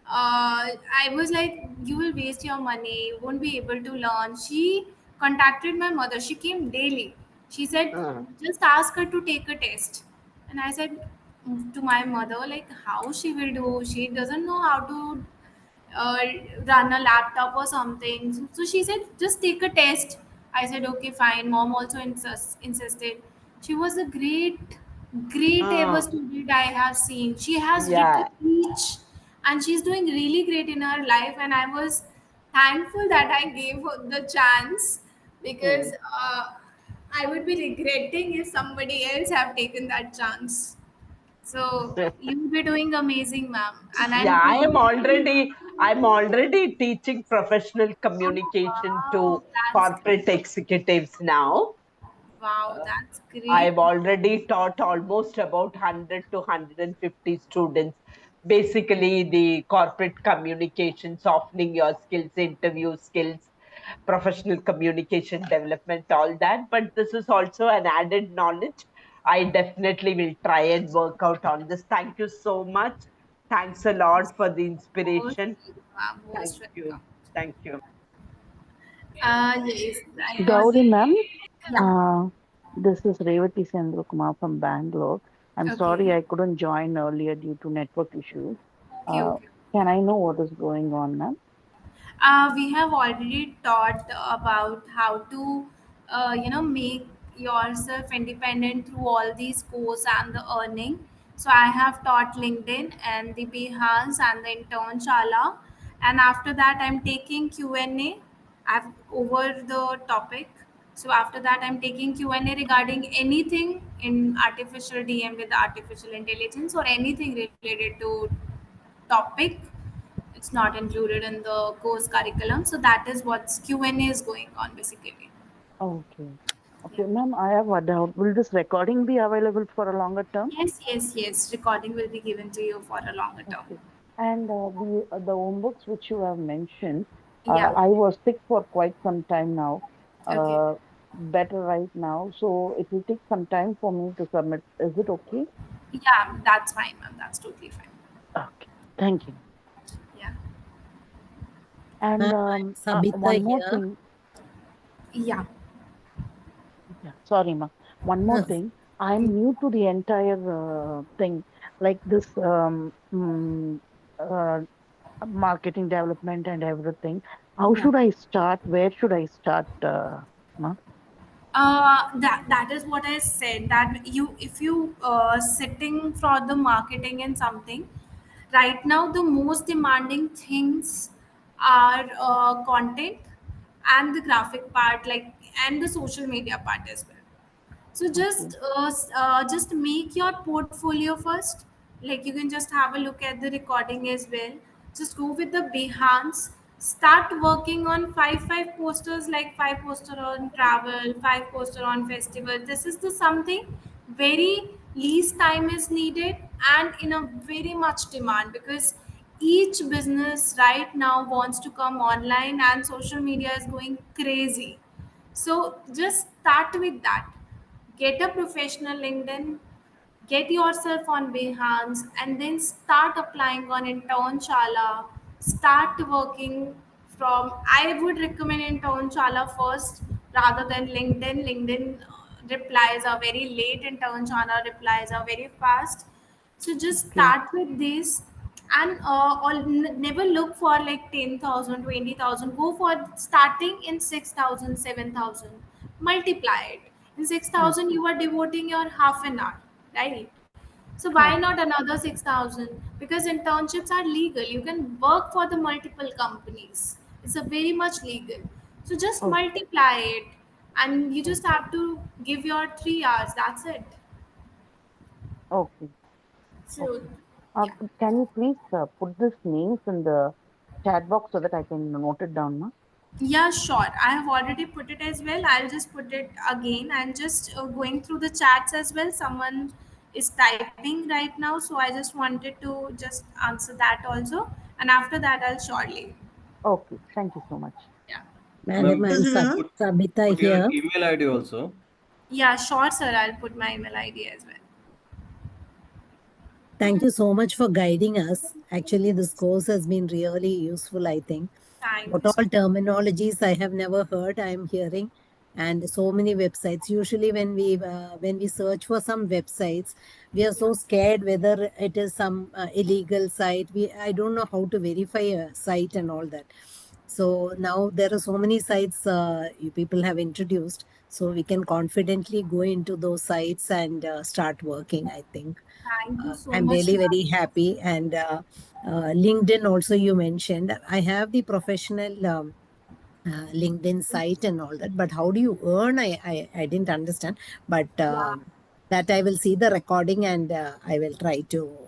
I was like, you will waste your money, you won't be able to learn. She contacted my mother. She came daily. She said, uh, just ask her to take a test. And I said to my mother, like, how she will do? She doesn't know how to uh, run a laptop or something. So she said, just take a test. I said, okay, fine. Mom also insisted. She was a great ever uh, student I have seen. She has written yeah. each, and she's doing really great in her life. And I was thankful that I gave her the chance, because Mm. I would be regretting if somebody else have taken that chance. So you'll be doing amazing, ma'am. And Yeah, I'm I'm already teaching professional oh, communication wow, to that's corporate executives now. wow, that's great. I've already taught almost about 100 to 150 students. Basically, the corporate communication, softening your skills, interview skills, professional communication development, all that. But this is also an added knowledge. I definitely will try and work out on this. Thank you so much. Thanks a lot for the Most inspiration. welcome, ma'am. Thank Most you. welcome. Thank you. Yes, I was. Gauri ma'am, Yeah. this is Revati Sendrakumar from Bangalore. I'm Okay. sorry I couldn't join earlier due to network issues. Okay. Uh, Okay. can I know what is going on, ma'am? We have already taught about how to, make yourself independent through all these courses and the earning. So I have taught LinkedIn and the Behance and the intern Shala, and after that I'm taking Q&A. I've over the topic. So after that I'm taking Q&A regarding anything in artificial DM with artificial intelligence or anything related to topic. It's not included in the course curriculum. So that is what Q&A is going on basically. Okay. Yeah. Okay, ma'am, I have a doubt. Will this recording be available for a longer term? Yes. Recording will be given to you for a longer term. Okay. And the home books which you have mentioned, Yeah. I was sick for quite some time now. Okay. Better right now, so it will take some time for me to submit. Is it okay? Yeah, that's fine, ma'am. That's totally fine. Okay, thank you. Yeah. And Sabita one more here. thing. Yeah. Yeah, sorry, ma. One more thing. I'm new to the entire thing, like this uh, marketing development and everything. How Yeah. should I start? Where should I start, ma? That is what I said. That you, if you sitting for the marketing and something, right now the most demanding things are content and the graphic part, like, and the social media part as well. So Okay. just make your portfolio first. Like, you can just have a look at the recording as well. Just go with the Behance. Start working on five posters, like 5 poster on travel, 5 poster on festival. This is the something very least time is needed and in a very much demand, because each business right now wants to come online and social media is going crazy. So just start with that. Get a professional LinkedIn, get yourself on Behance, and then start applying on Internshala. Start working from, I would recommend Internshala first rather than LinkedIn. LinkedIn replies are very late, Internshala replies are very fast. So just Okay. start with this, and never look for like 10,000, 20,000. Go for starting in 6,000, 7,000. Multiply it. In 6,000, Okay. you are devoting your half an hour, right? So why Okay. not another 6,000? Because internships are legal. You can work for the multiple companies. It's a very much legal. So just Okay. multiply it, and you just Okay. have to give your 3 hours. That's it. Okay. So Okay. yeah. Can you please put these names in the chat box so that I can note it down, ma? Yeah, sure. I have already put it as well. I'll just put it again. I'm just going through the chats as well. Someone is typing right now, so I just wanted to just answer that also. And after that, I'll shortly. Okay. Thank you so much. Yeah. Madam, Ma'am, I'm put, Sabita put your here. email ID also. Yeah, sure, sir. I'll put my email ID as well. Thank you so much for guiding us. Actually, this course has been really useful, I think. Thank What you so all terminologies I have never heard, I am hearing, and so many websites. Usually, when we search for some websites, we are so scared whether it is some illegal site. I don't know how to verify a site and all that. So now there are so many sites you people have introduced, so we can confidently go into those sites and start working, I think. Thank you so I'm much, really ma'am. very happy. And LinkedIn also you mentioned. I have the professional LinkedIn site and all that, but how do you earn? I didn't understand. But Yeah. that I will see the recording and I will try to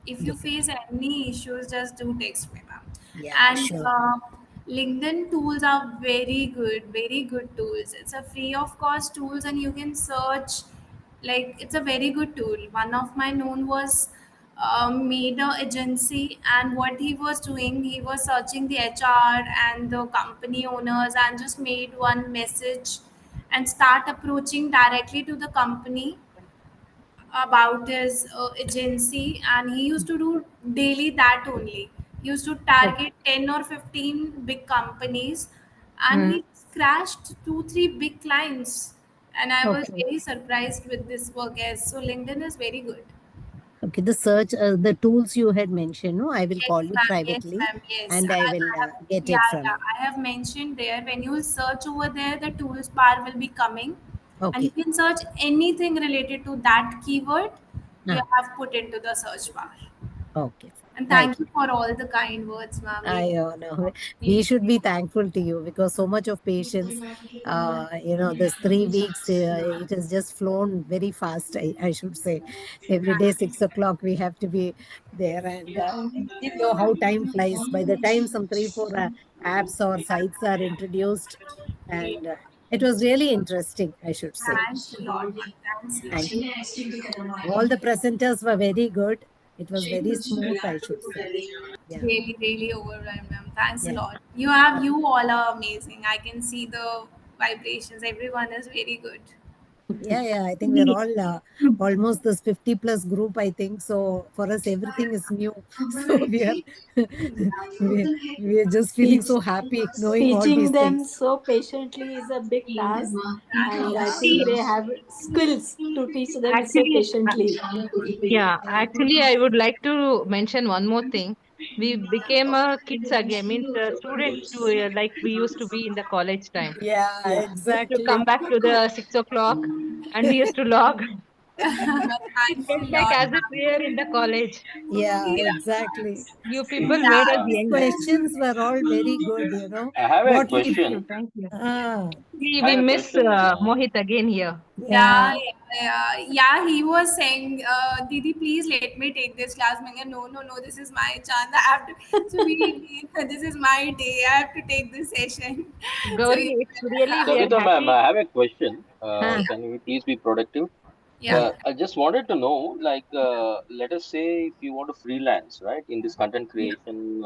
If you look at. face any issues, just do text me, ma'am. Yeah, And sure. LinkedIn tools are very good tools. It's a free of cost tools, and you can search. Like, it's a very good tool. One of my known was made a agency, and what he was doing, he was searching the HR and the company owners, and just made one message and start approaching directly to the company about his agency, and he used to do daily that only. He used to Oh. target 10 or 15 big companies, and Mm. he crashed 2 3 big clients, and I was Okay. very surprised with this work. As so LinkedIn is very good. Okay, the search, the tools you had mentioned, no, I will Yes, call you ma'am. Yes, privately ma'am. Yes. and I will I have, get it yeah, from yeah. you. I have mentioned there. When you search over there, the tools bar will be coming, and you Okay. can search anything related to that keyword. You Ah, have put into the search bar. okay. And Right. thank you for all the kind words, ma'am. I Really know. We should appreciate. be thankful to you because so much of patience, this 3 weeks, it has just flown very fast, I should say. Every day, 6 o'clock, we have to be there. And we didn't know how time flies. By the time some 3, 4 apps or sites are introduced, and it was really interesting, I should say. Thanks a lot, ma'am. Thanks a Thank you. lot. All the presenters were very good. It was very smooth, I should say. Yeah. Really, really overwhelmed, ma'am. Thanks a Yeah. lot. You all are amazing. I can see the vibrations. Everyone is very good. Yeah, I think we're all almost this 50 plus group, I think. So for us, everything is new. So we are just feeling so happy knowing all Teaching these them things. so patiently is a big task, and I think See, they have skills to teach them so actually, patiently. yeah, actually, I would like to mention one more thing. We became kids again, means students to like we used to be in the college time. Yeah, Yeah. We used to exactly. come back to the 6 o'clock and we used to log. Thanks a Felt like lot, as if ma'am. we are in the college. Yeah, Yeah. exactly. You people And made us Yeah. these young. questions were all very good, you know. I have a What we Thank you, question. thank you. ah, I We have a miss question. Mohit again here. Yeah, yeah, yeah. He was saying, Didi, please let me take this class. I'm no, no, no. This is my chance. I have to. So this is my day. I have to take this session. So Gauri, it's really, we are Savita ma'am, happy. I have a question. ah, yeah, Can you please be productive? yeah, yeah, I just wanted to know, like, let us say if you want to freelance, right, in this content yeah, creation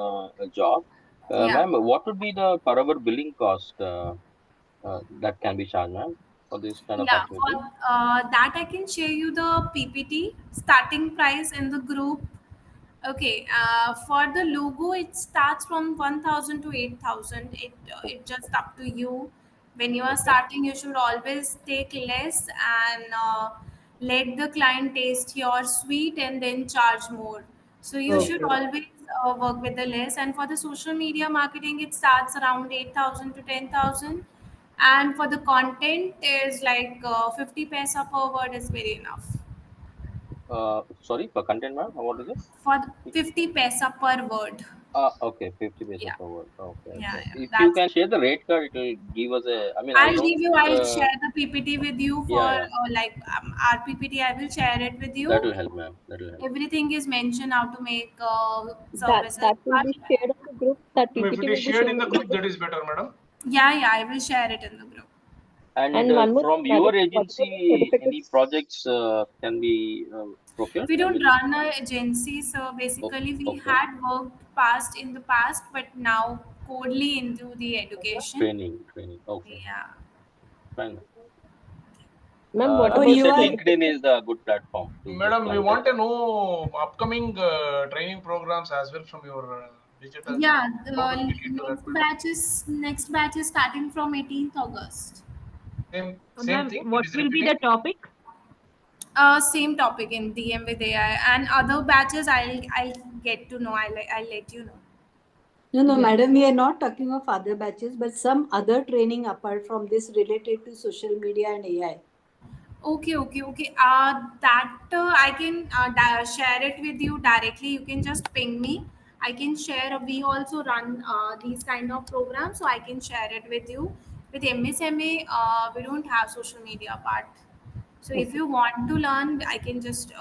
job, yeah. ma'am, what would be the per hour billing cost that can be charged, ma'am, for this kind of Yeah, activity? for that I can share you the PPT starting price in the group. Okay, for the logo, it starts from 1,000 to 8,000. It just up to you. When you are Okay. starting, you should always take less and let the client taste your sweet and then charge more. So you should Okay. always work with the less. And for the social media marketing, it starts around 8,000 to 10,000. And for the content, is like 50 paisa per word is very enough. Sorry, for content, ma'am, what is it? For the 50 paisa per word. Okay, 50 paisa Yeah, per word. Okay, yeah, okay. yeah. If you That's. can share the rate card, it will give us a. I mean, I I'll don't. give you. I'll share the PPT with you for Yeah, yeah. like our PPT. I will share it with That you. will help, ma'am. That will help. Everything is mentioned how to make That services. that will be shared on the group. That If it PPT is will be shared shared in the on the group, group. that is better, madam. Yeah, yeah. I will share it in the group. And And one more from thing, madam, your what about the agency, any certificates? projects can be procured? We I don't mean, run a agency, so basically we okay. had worked past in the past, but now codely into the education. Training. Okay, Yeah. fine. Ma'am, what So As you about you the said, are LinkedIn certificates? is the good platform to get Madam, we clientele. want to know upcoming training programs as well from your digital. Yeah, How do the we get into that, madam? next batch is starting from 18th August. Same Ma'am, thing. It what is will be repeating. the topic? Same topic in DM with AI and other batches. I'll get to know. I'll let you know. no, Yes. madam, we are not talking of other batches, but some other training apart from this related to social media and AI. Okay. That I can share it with you directly. You can just ping me. I can share. We also run these kind of programs, so I can share it with you. With MSMA, we don't have social media part. So if Okay. you want to learn, I can just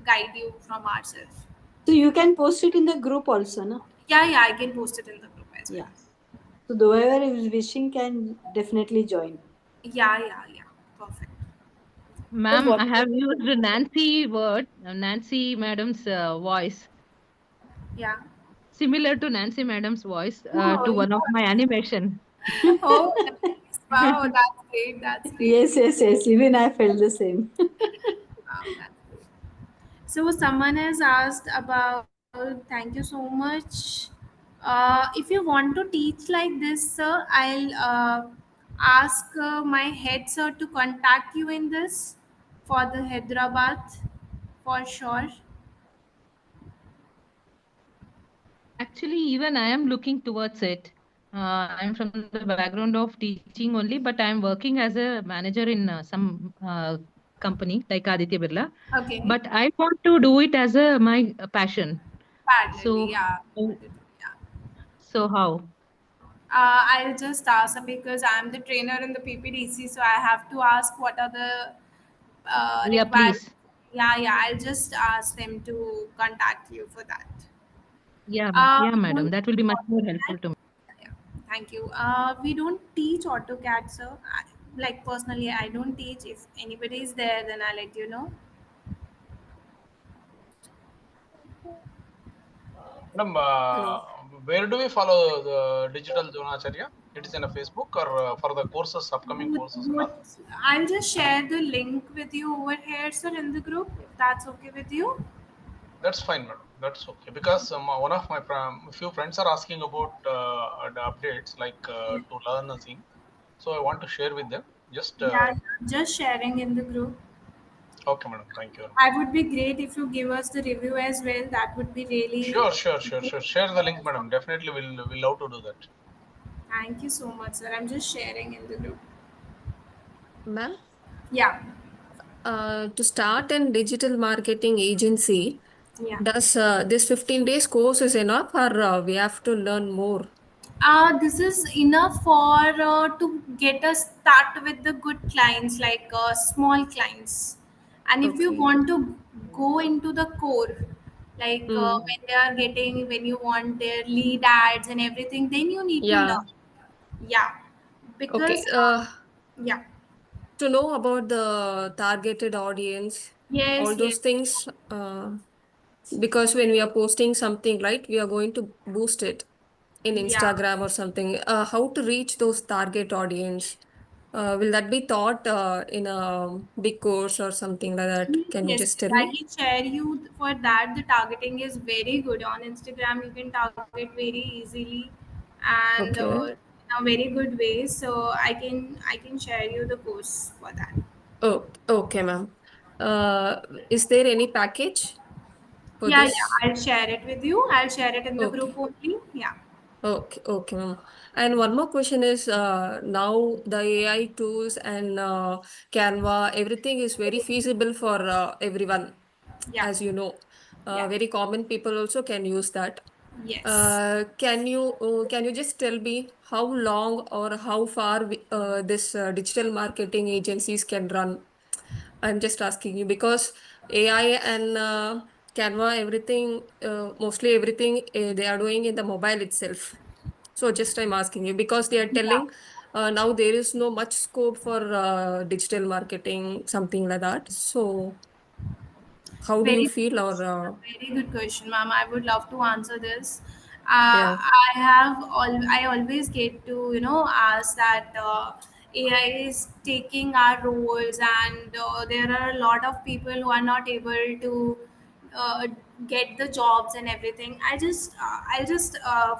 guide you from ourselves. So you can post it in the group also, no? Yeah, I can post it in the group as well. Yeah. So whoever is wishing can definitely join. Yeah. Perfect. Ma'am, Ma'am, what I about have the used certificates? Nancy madam's voice, Yeah. similar to Nancy madam's voice Oh, to one of my animation. oh, nice. Wow, that's great. That's great. Yes. Even I felt the same. Wow, that's great. So someone has asked about. Thank you so much. If you want to teach like this, sir, I'll ask my head sir to contact you in this for the Hyderabad for sure. Actually, even I am looking towards it. I'm from the background of teaching only, but I'm working as a manager in some company like Aditya Birla. Okay. But I want to do it as a my passion. Parallelly, So, yeah. so how? I'll just ask because I'm the trainer in the PPDC, so I have to ask what are the Yeah, required. please. Yeah. I'll just ask them to contact you for that. Yeah, We madam. don't That will be teach much more helpful AutoCAD. to me. Yeah, thank you. We don't teach AutoCAD, sir. Like personally, I don't teach. If anybody is there, then I'll let you know. Madam, Hello. where do we follow the digital Dronacharya? It is in a Facebook or for the courses, upcoming courses and all? I'll just share the link with you over here, sir, in the group, if that's okay with you. That's fine, madam. That's okay. Because one of my few friends are asking about the updates, like to learn a thing. So I want to share with them. Just Yeah, just sharing in the group. okay, madam. Thank you. It would be great if you give us the review as well. That would be really Sure. Share the link, madam. Definitely, we'll love to do that. Thank you so much, sir. I'm just sharing in the group. Ma'am? Yeah. To start a digital marketing agency, Yeah. does this 15 days course is enough, or we have to learn more? This is enough for to get us start with the good clients, like small clients. And if you Okay. want to go into the core, like Mm. when they are getting, when you want their lead ads and everything, then you need to Yeah. learn. Yeah, Okay. because yeah. To know about the targeted audience, all Yes, those yes. things, because when we are posting something, right, we are going to boost it in Yeah. Instagram or something. How to reach those target audience? Will that be taught in a big course or something like that? Can you Yes, just yes, tell I me? can share you for that. The targeting is very good on Instagram. You can target very easily and Okay. in a very good way. So I can share you the course for that. Oh, okay, ma'am. Uh, is there any package for Yeah, yeah. this? I'll share it with you. I'll share it in the Okay. group only. Yeah. Okay, okay, ma'am. And one more question is, now the AI tools and Canva, everything is very feasible for everyone, Yeah. as you know. Yeah. Very common people also can use that. Yes. Can you just tell me how long or how far this digital marketing agencies can run? I'm just asking you because AI and Canva, everything, mostly everything they are doing in the mobile itself. So just I'm asking you because they are Yeah. telling now there is no much scope for digital marketing, something like that. So how do you Very feel or very good question, ma'am. I would love to answer this. yeah. I always get to ask that AI is taking our roles, and there are a lot of people who are not able to uh, get the jobs and everything. I just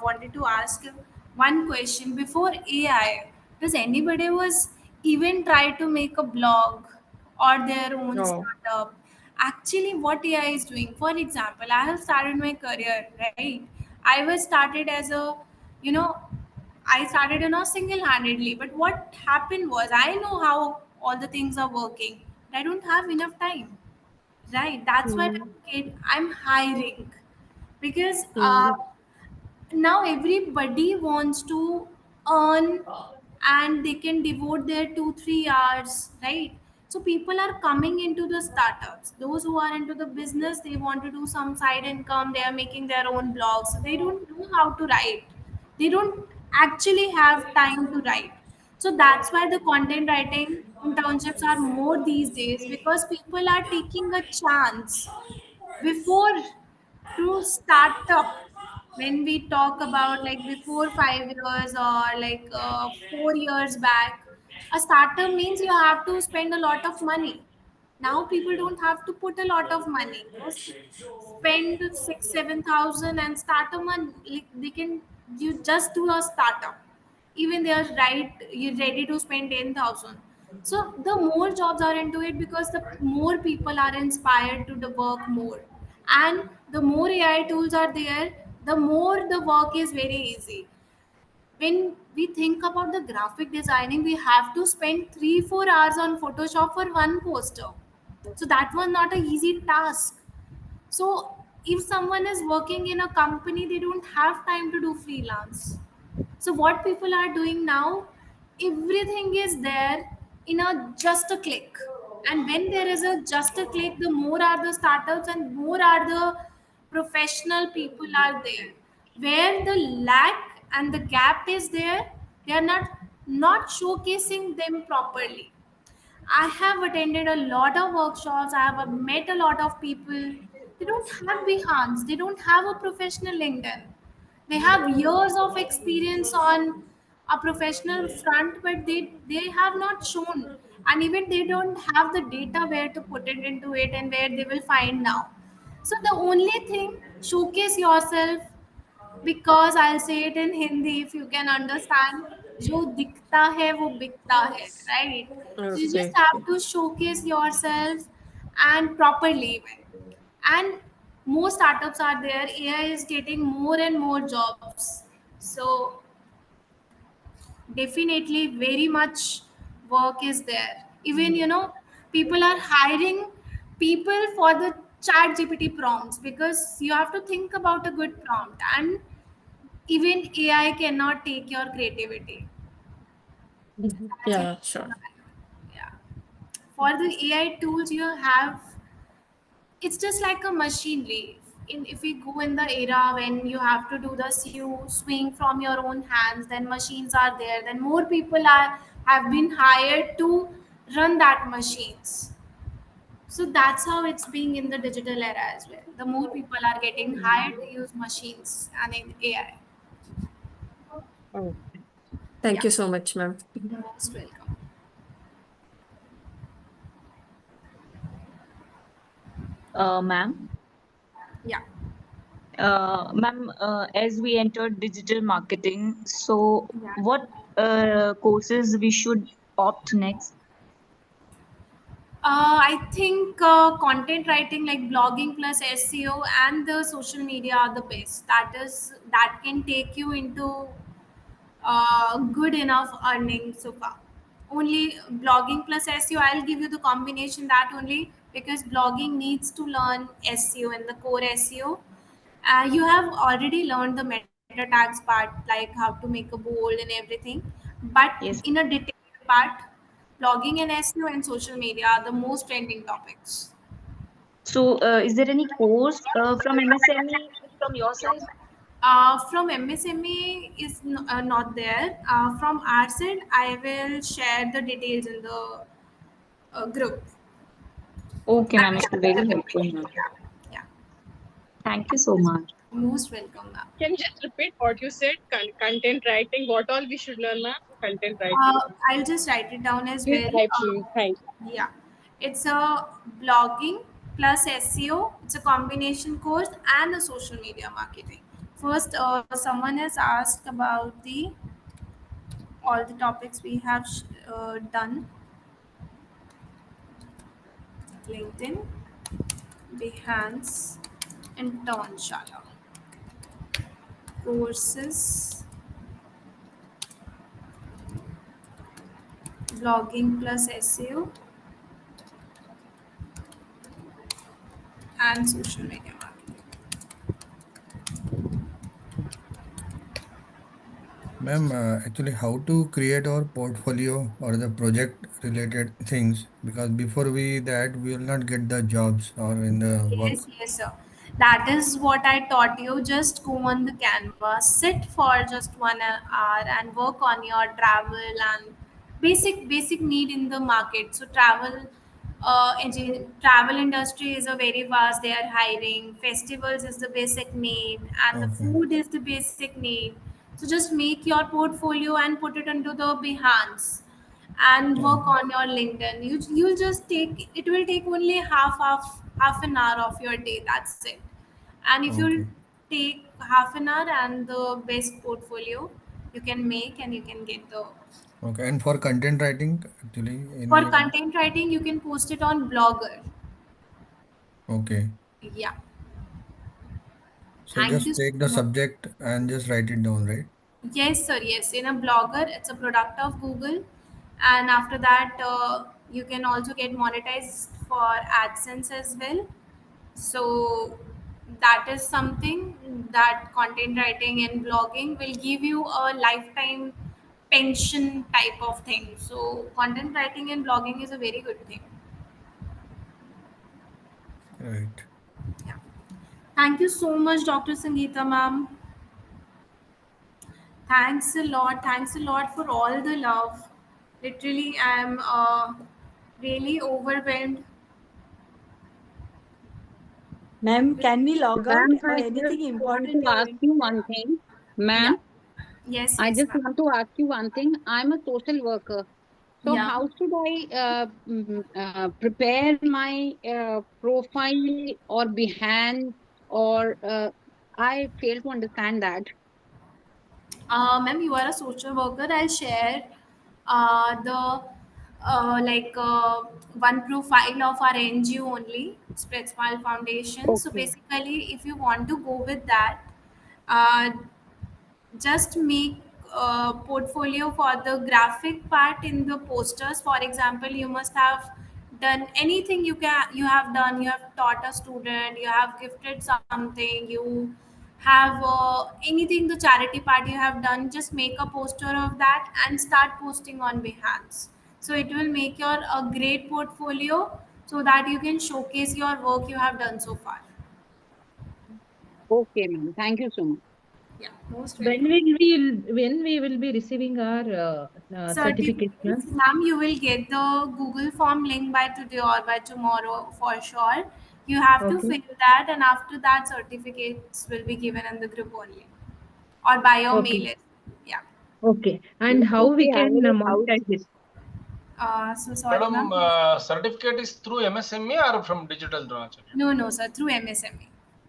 wanted to ask you one question. Before AI, does anybody was even try to make a blog or their own No. startup? Actually, what AI is doing, for example, I have started my career, right? I was started as a, you know, I started single-handedly, but what happened was I know how all the things are working. I don't have enough time, right? That's why Mm. I'm hiring, because Mm. now everybody wants to earn, and they can devote their 2 3 hours, right? So people are coming into the startups. Those who are into the business, they want to do some side income. They are making their own blogs. So they don't know how to write. They don't actually have time to write. So that's why the content writing internships are more these days, because people are taking a chance before to start up. When we talk about like before 5 years or like 4 years back, a startup means you have to spend a lot of money. Now people don't have to put a lot of money. Just spend 6 7 thousand and start a month. Like they can, you just do a startup. Even they are right, you're ready to spend 10,000. So the more jobs are into it, because the more people are inspired to the work more, and the more AI tools are there, the more the work is very easy. When we think about the graphic designing, we have to spend 3 4 hours on Photoshop for one poster. So that was not a easy task. So if someone is working in a company, they don't have time to do freelance. So what people are doing now, everything is there in a just a click. And when there is a just a click, the more are the startups and more are the professional people are there. Where the lack and the gap is there, they are not showcasing them properly. I have attended a lot of workshops. I have met a lot of people. They don't have Behance. They don't have a professional LinkedIn. They have years of experience on a professional front, but they have not shown, and even they don't have the data where to put it into it and where they will find now. So the only thing, showcase yourself, because I'll say it in Hindi if you can understand. जो दिखता है वो बिकता है, right? So you Okay. just have to showcase yourself and properly. And more startups are there. AI is getting more and more jobs. So definitely very much work is there. Even people are hiring people for the chat GPT prompts, because you have to think about a good prompt, and even AI cannot take your creativity. That's Yeah, it. sure. Yeah. For the AI tools you have, it's just like a machinery. If we go in the era when you have to do the swing from your own hands, then machines are there. Then more people have been hired to run that machines. So that's how it's being in the digital era as well. The more people are getting hired to use machines and in AI. Oh, thank Yeah. you so much, ma'am. Most welcome. Ma'am, Yeah. ma'am, as we entered digital marketing, so Yeah. what courses we should opt next? I think content writing like blogging plus SEO and the social media are the best. That can take you into good enough earning so far. Only blogging plus SEO, I'll give you the combination that only, because blogging needs to learn SEO and the core SEO. You have already learned the meta tags part, like how to make a bold and everything. But Yes. in a detailed part, blogging and SEO and social media are the most trending topics. So, is there any course from MSME from your side? From MSME is not there. From our side, I will share the details in the group. Okay, I ma'am, will it's share very the helpful, PPT. ma'am. Yeah. Thank you so much. Most welcome, ma'am. Can you just repeat what you said? Content writing. What all we should learn, ma'am? Content writing. I'll just write it down as Please well. type, please. Thank you. Yeah, it's a blogging plus SEO. It's a combination course and a social media marketing. First, someone has asked about the all the topics we have done: LinkedIn, Behance, and Tonshala courses, blogging plus SEO, and social media marketing. Ma'am, actually, how to create our portfolio or the project related things? Because before we will not get the jobs or in the Yes, work. yes, sir. That is what I taught you. Just go on the canvas, sit for just 1 hour, and work on your travel and basic need in the market. So travel industry is a very vast. They are hiring. Festivals is the basic need, and the Okay. food is the basic need. So just make your portfolio and put it into the Behance and work Okay. on your LinkedIn. You'll just take it will take only half an hour of your day. That's it. And if you'll Okay. take half an hour and the best portfolio you can make, and you can get the Okay. And for content writing, actually, for any. content writing you can post it on Blogger. Okay. Yeah. So Thank you just so take the much. subject and just write it down, right? Yes, sir. Yes, in a Blogger, it's a product of Google, and after that, you can also get monetized for AdSense as well. So that is something that content writing and blogging will give you a lifetime pension type of thing. So content writing and blogging is a very good thing. Right. Thank you so much, Dr. Sangeeta ma'am. Thanks a lot. Thanks a lot for all the love. Literally, I'm really overwhelmed. Ma'am, can we log out Ma'am, or I just anything want important to you ask want you to one thing. Yeah. Ma'am, Yes, I yes, just ma'am. want to ask you one thing. I'm a social worker. So Yeah. how should I prepare my profile or Behance or I fail to understand that. Ma'am, you are a social worker. I'll share the one profile of our NGO only, Spread Smile Foundation. So Okay. basically, if you want to go with that, uh, just make a portfolio for the graphic part in the posters. For example, you must have done anything you have done. You have taught a student, you have gifted something, you have anything, the charity part you have done. Just make a poster of that and start posting on Behance. So it will make your a great portfolio, so that you can showcase your work you have done so far. Okay, ma'am. Thank you so much. Yeah, most When welcome. when we will be receiving our certificates, ma'am? Certificates, ma'am, you will get the Google form link by today or by tomorrow for sure. You have to Okay. fill that, and after that, certificates will be given in the group only or by your Okay. mail. Yeah. Okay. And how we can monetize it? So sorry, Madam, ma'am. certificate is through MSME or from Digital Dronacharya? No, no, sir. Through MSME.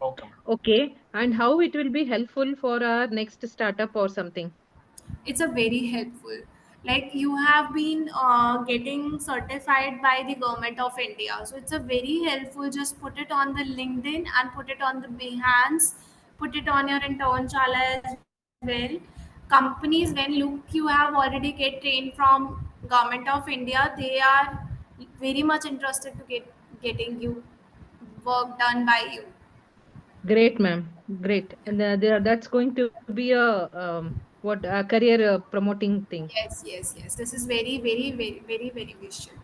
Okay, madam. Okay. And how it will be helpful for our next startup or something? It's a very helpful. Like you have been getting certified by the government of India, so it's a very helpful. Just put it on the LinkedIn and put it on the Behance, put it on your internshala as well. Companies, when look you have already get trained from government of India, they are very much interested to getting you work done by you. Great, ma'am. Great. And that's going to be a career promoting thing. Yes, yes, yes. This is very, very, very, very beneficial.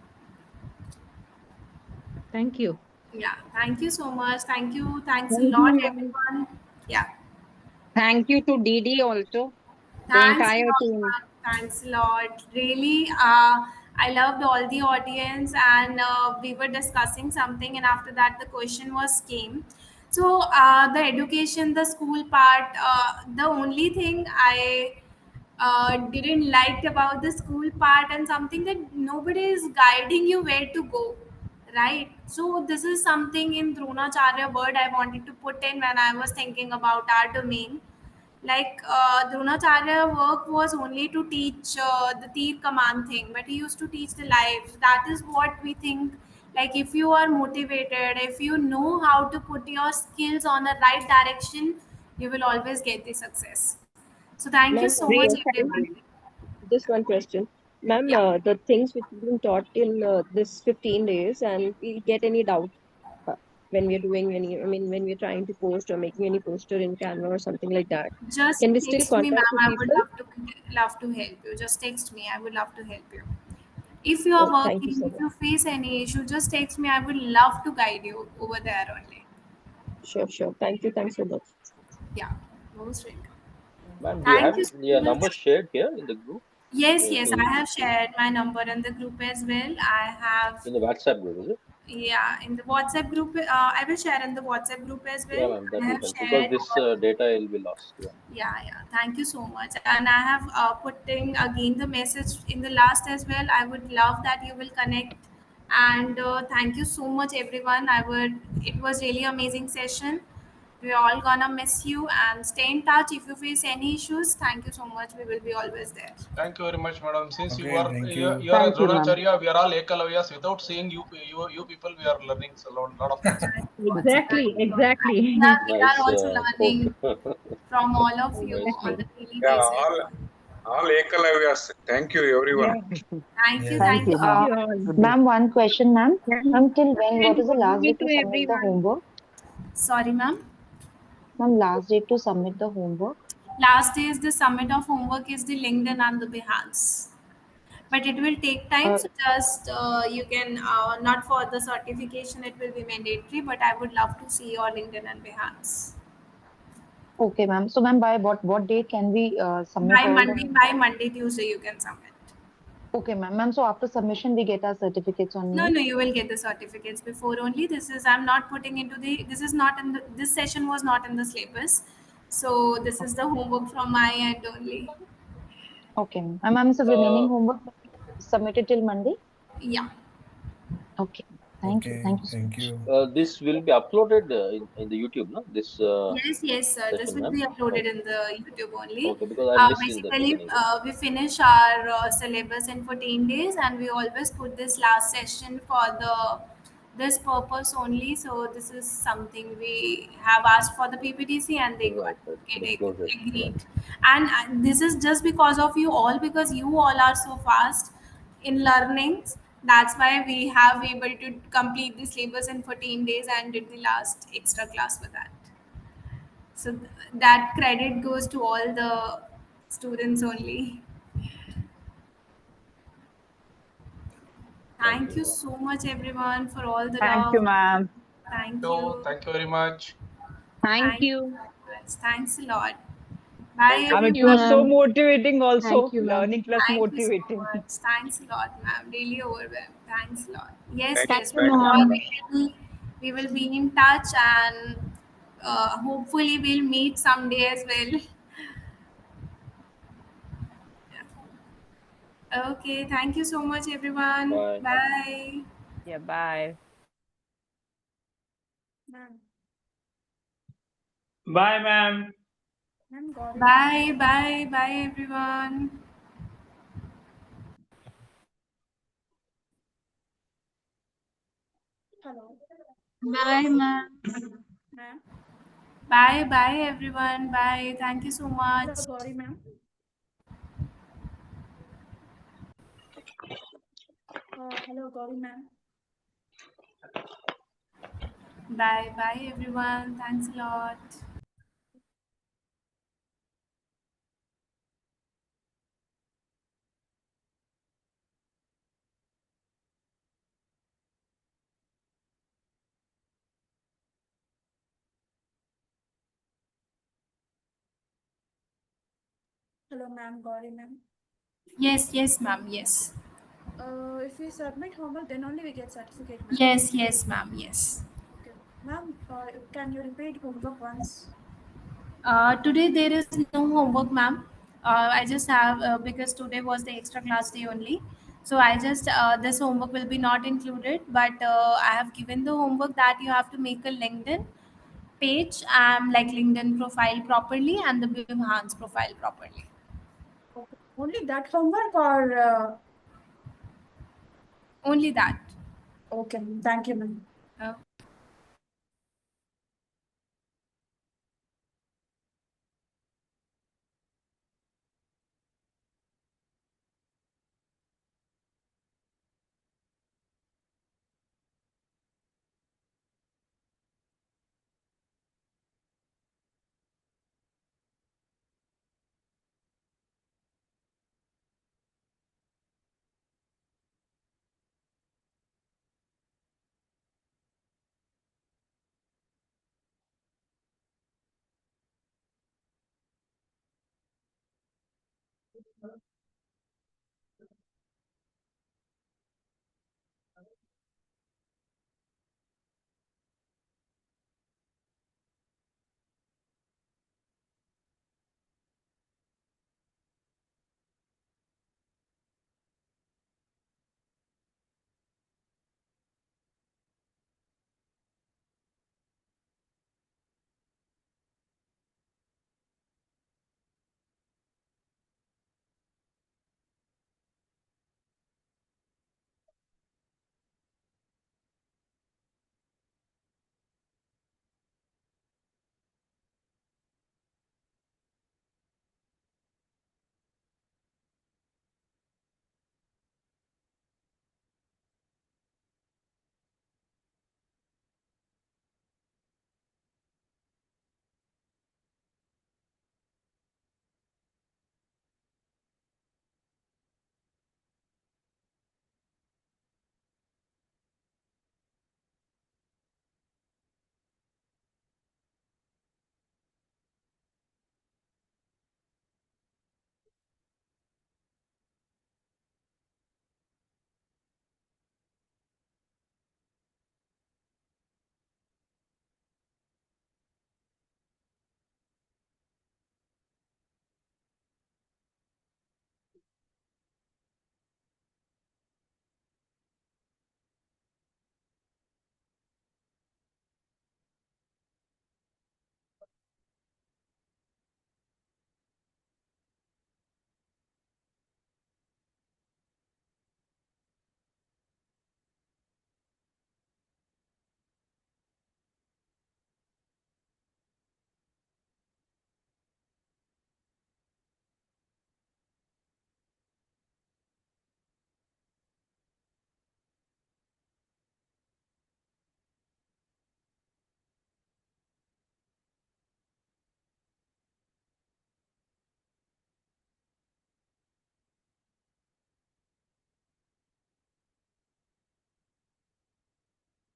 Thank you. Yeah, thank you so much. Thank you. Thanks a Thank you, lot, ma'am. everyone. Yeah, Thank you to Didi also, the thanks a entire lot, team. ma'am. Thanks a lot. Really, I loved all the audience, and we were discussing something, and after that, the question was came. So, the education, the school part, the only thing I didn't like about the school part, and something that nobody is guiding you where to go, right? So this is something in Dronacharya word I wanted to put in when I was thinking about our domain. Like Dronacharya work was only to teach the Tir Kaman thing, but he used to teach the life. That is what we think. Like if you are motivated, if you know how to put your skills on the right direction, you will always get the success. So thank you Ma'am, so one much, question. everyone. Just one question. Ma'am, Yeah. the things which have been taught in this 15 days, and we get any doubt when we're doing any, I mean, when we're trying to post or making any poster in Canva or something like that. Just Can we still text me, contact ma'am. you I would people? love to help you. Just text me. I would love to help you. If you are Oh, thank you working, so if much. you face any issue, just text me. I would love to guide you over there only. Sure, sure. Thank you. Thanks so much. Yeah, most welcome. Ma'am, do you Thank have you so your much. number shared here in the group? Yes, In, yes, I in, have shared my number in the group as well. I have, in the WhatsApp group, is it? yeah, in the WhatsApp group. I will share in the WhatsApp group as Yeah, well. ma'am, I that will have help because shared. this data will be lost. Yeah. Yeah, yeah. Thank you so much. And I have putting again the message in the last as well. I would love that you will connect. And thank you so much, everyone. I would. It was really amazing session. We're all gonna miss you and stay in touch. If you face any issues, thank you so much. We will be always there. Thank you very much, madam. Since Okay, thank you. you are a Thank you, ma'am. Dronacharya, we are all Ekalavyas. Without seeing you people, we are learning a lot of things. Exactly, exactly. We are Nice. also learning from all of you Nice, on ma'am. the daily Yeah, basis. all Ekalavyas. Thank you, everyone. Yeah. Thank you, Yes. Thank thank you, you. Thank ma'am. you all. Good day. Ma'am, one question, ma'am. Ma'am, till when? What is the And good last day date to to submit the everyone. homework? Sorry, ma'am. Ma'am, last date to submit the homework? Last day is the submit of homework is the LinkedIn and the Behance. But it will take time, Uh, so just you can not for the certification, it will be mandatory. But I would love to see your LinkedIn and Behance okay, ma'am. So, ma'am, by what date can we submit all the homework? by Monday, Tuesday you can submit. Okay, ma'am. Ma'am, so after submission, we get our certificates on No, mail. no, you will get the certificates before only. I'm not putting into this is not in this session was not in the syllabus. So this is the homework from my end only. Okay, ma'am. And ma'am, so remaining homework submitted till Monday? Yeah. Okay. Thank you. Okay, Thank you so thank much. you. This will be uploaded in the YouTube, no? This Yes, sir. This session, will ma'am. be uploaded Okay. in the YouTube only. Okay, because I missed in the Basically, beginning. we finish our syllabus in 14 days, and we always put this last session for this purpose only. So this is something we have asked for the PPTC, and they got Right, right. it Disclosure. Right. agreed. And this is just because of you all, because you all are so fast in learnings. That's why we have able to complete the syllabus in 14 days and did the last extra class for that. So that credit goes to all the students only. Thank you so much, everyone, for all the Thank you, love. ma'am. Thank So you. thank you very much. Thank Thank you. you very much. Thanks a lot. Bye, It you, was so everyone. ma'am. motivating Thank also. you, ma'am. Learning plus Thank you so motivating. much. Thanks a lot, ma'am. Really overwhelmed. Thanks a lot. Yes, Thank you. yes. Thank you, Thank you. Sure. ma'am. We will be in touch, and hopefully we'll meet someday as well. Okay. Thank you so much, everyone. Bye. Bye. Yeah, bye. Bye, ma'am. Bye, bye, bye, everyone. Bye, ma'am. Bye, bye, everyone. Bye. Thank you so much. Bye, bye, everyone. Thanks a lot. Hello, ma'am. Gauri, ma'am. Yes, yes, ma'am. Yes. If we submit homework, then only we get certificate, ma'am. Yes, yes, ma'am. Yes. Okay. Ma'am, can you repeat homework once? Today there is no homework, ma'am. I just have because today was the extra class day only. So I just this homework will be not included, but I have given the homework that you have to make a LinkedIn page, like LinkedIn profile properly and the Behance profile properly. Okay. Only that homework or Only that. okay, thank you, ma'am. Uh,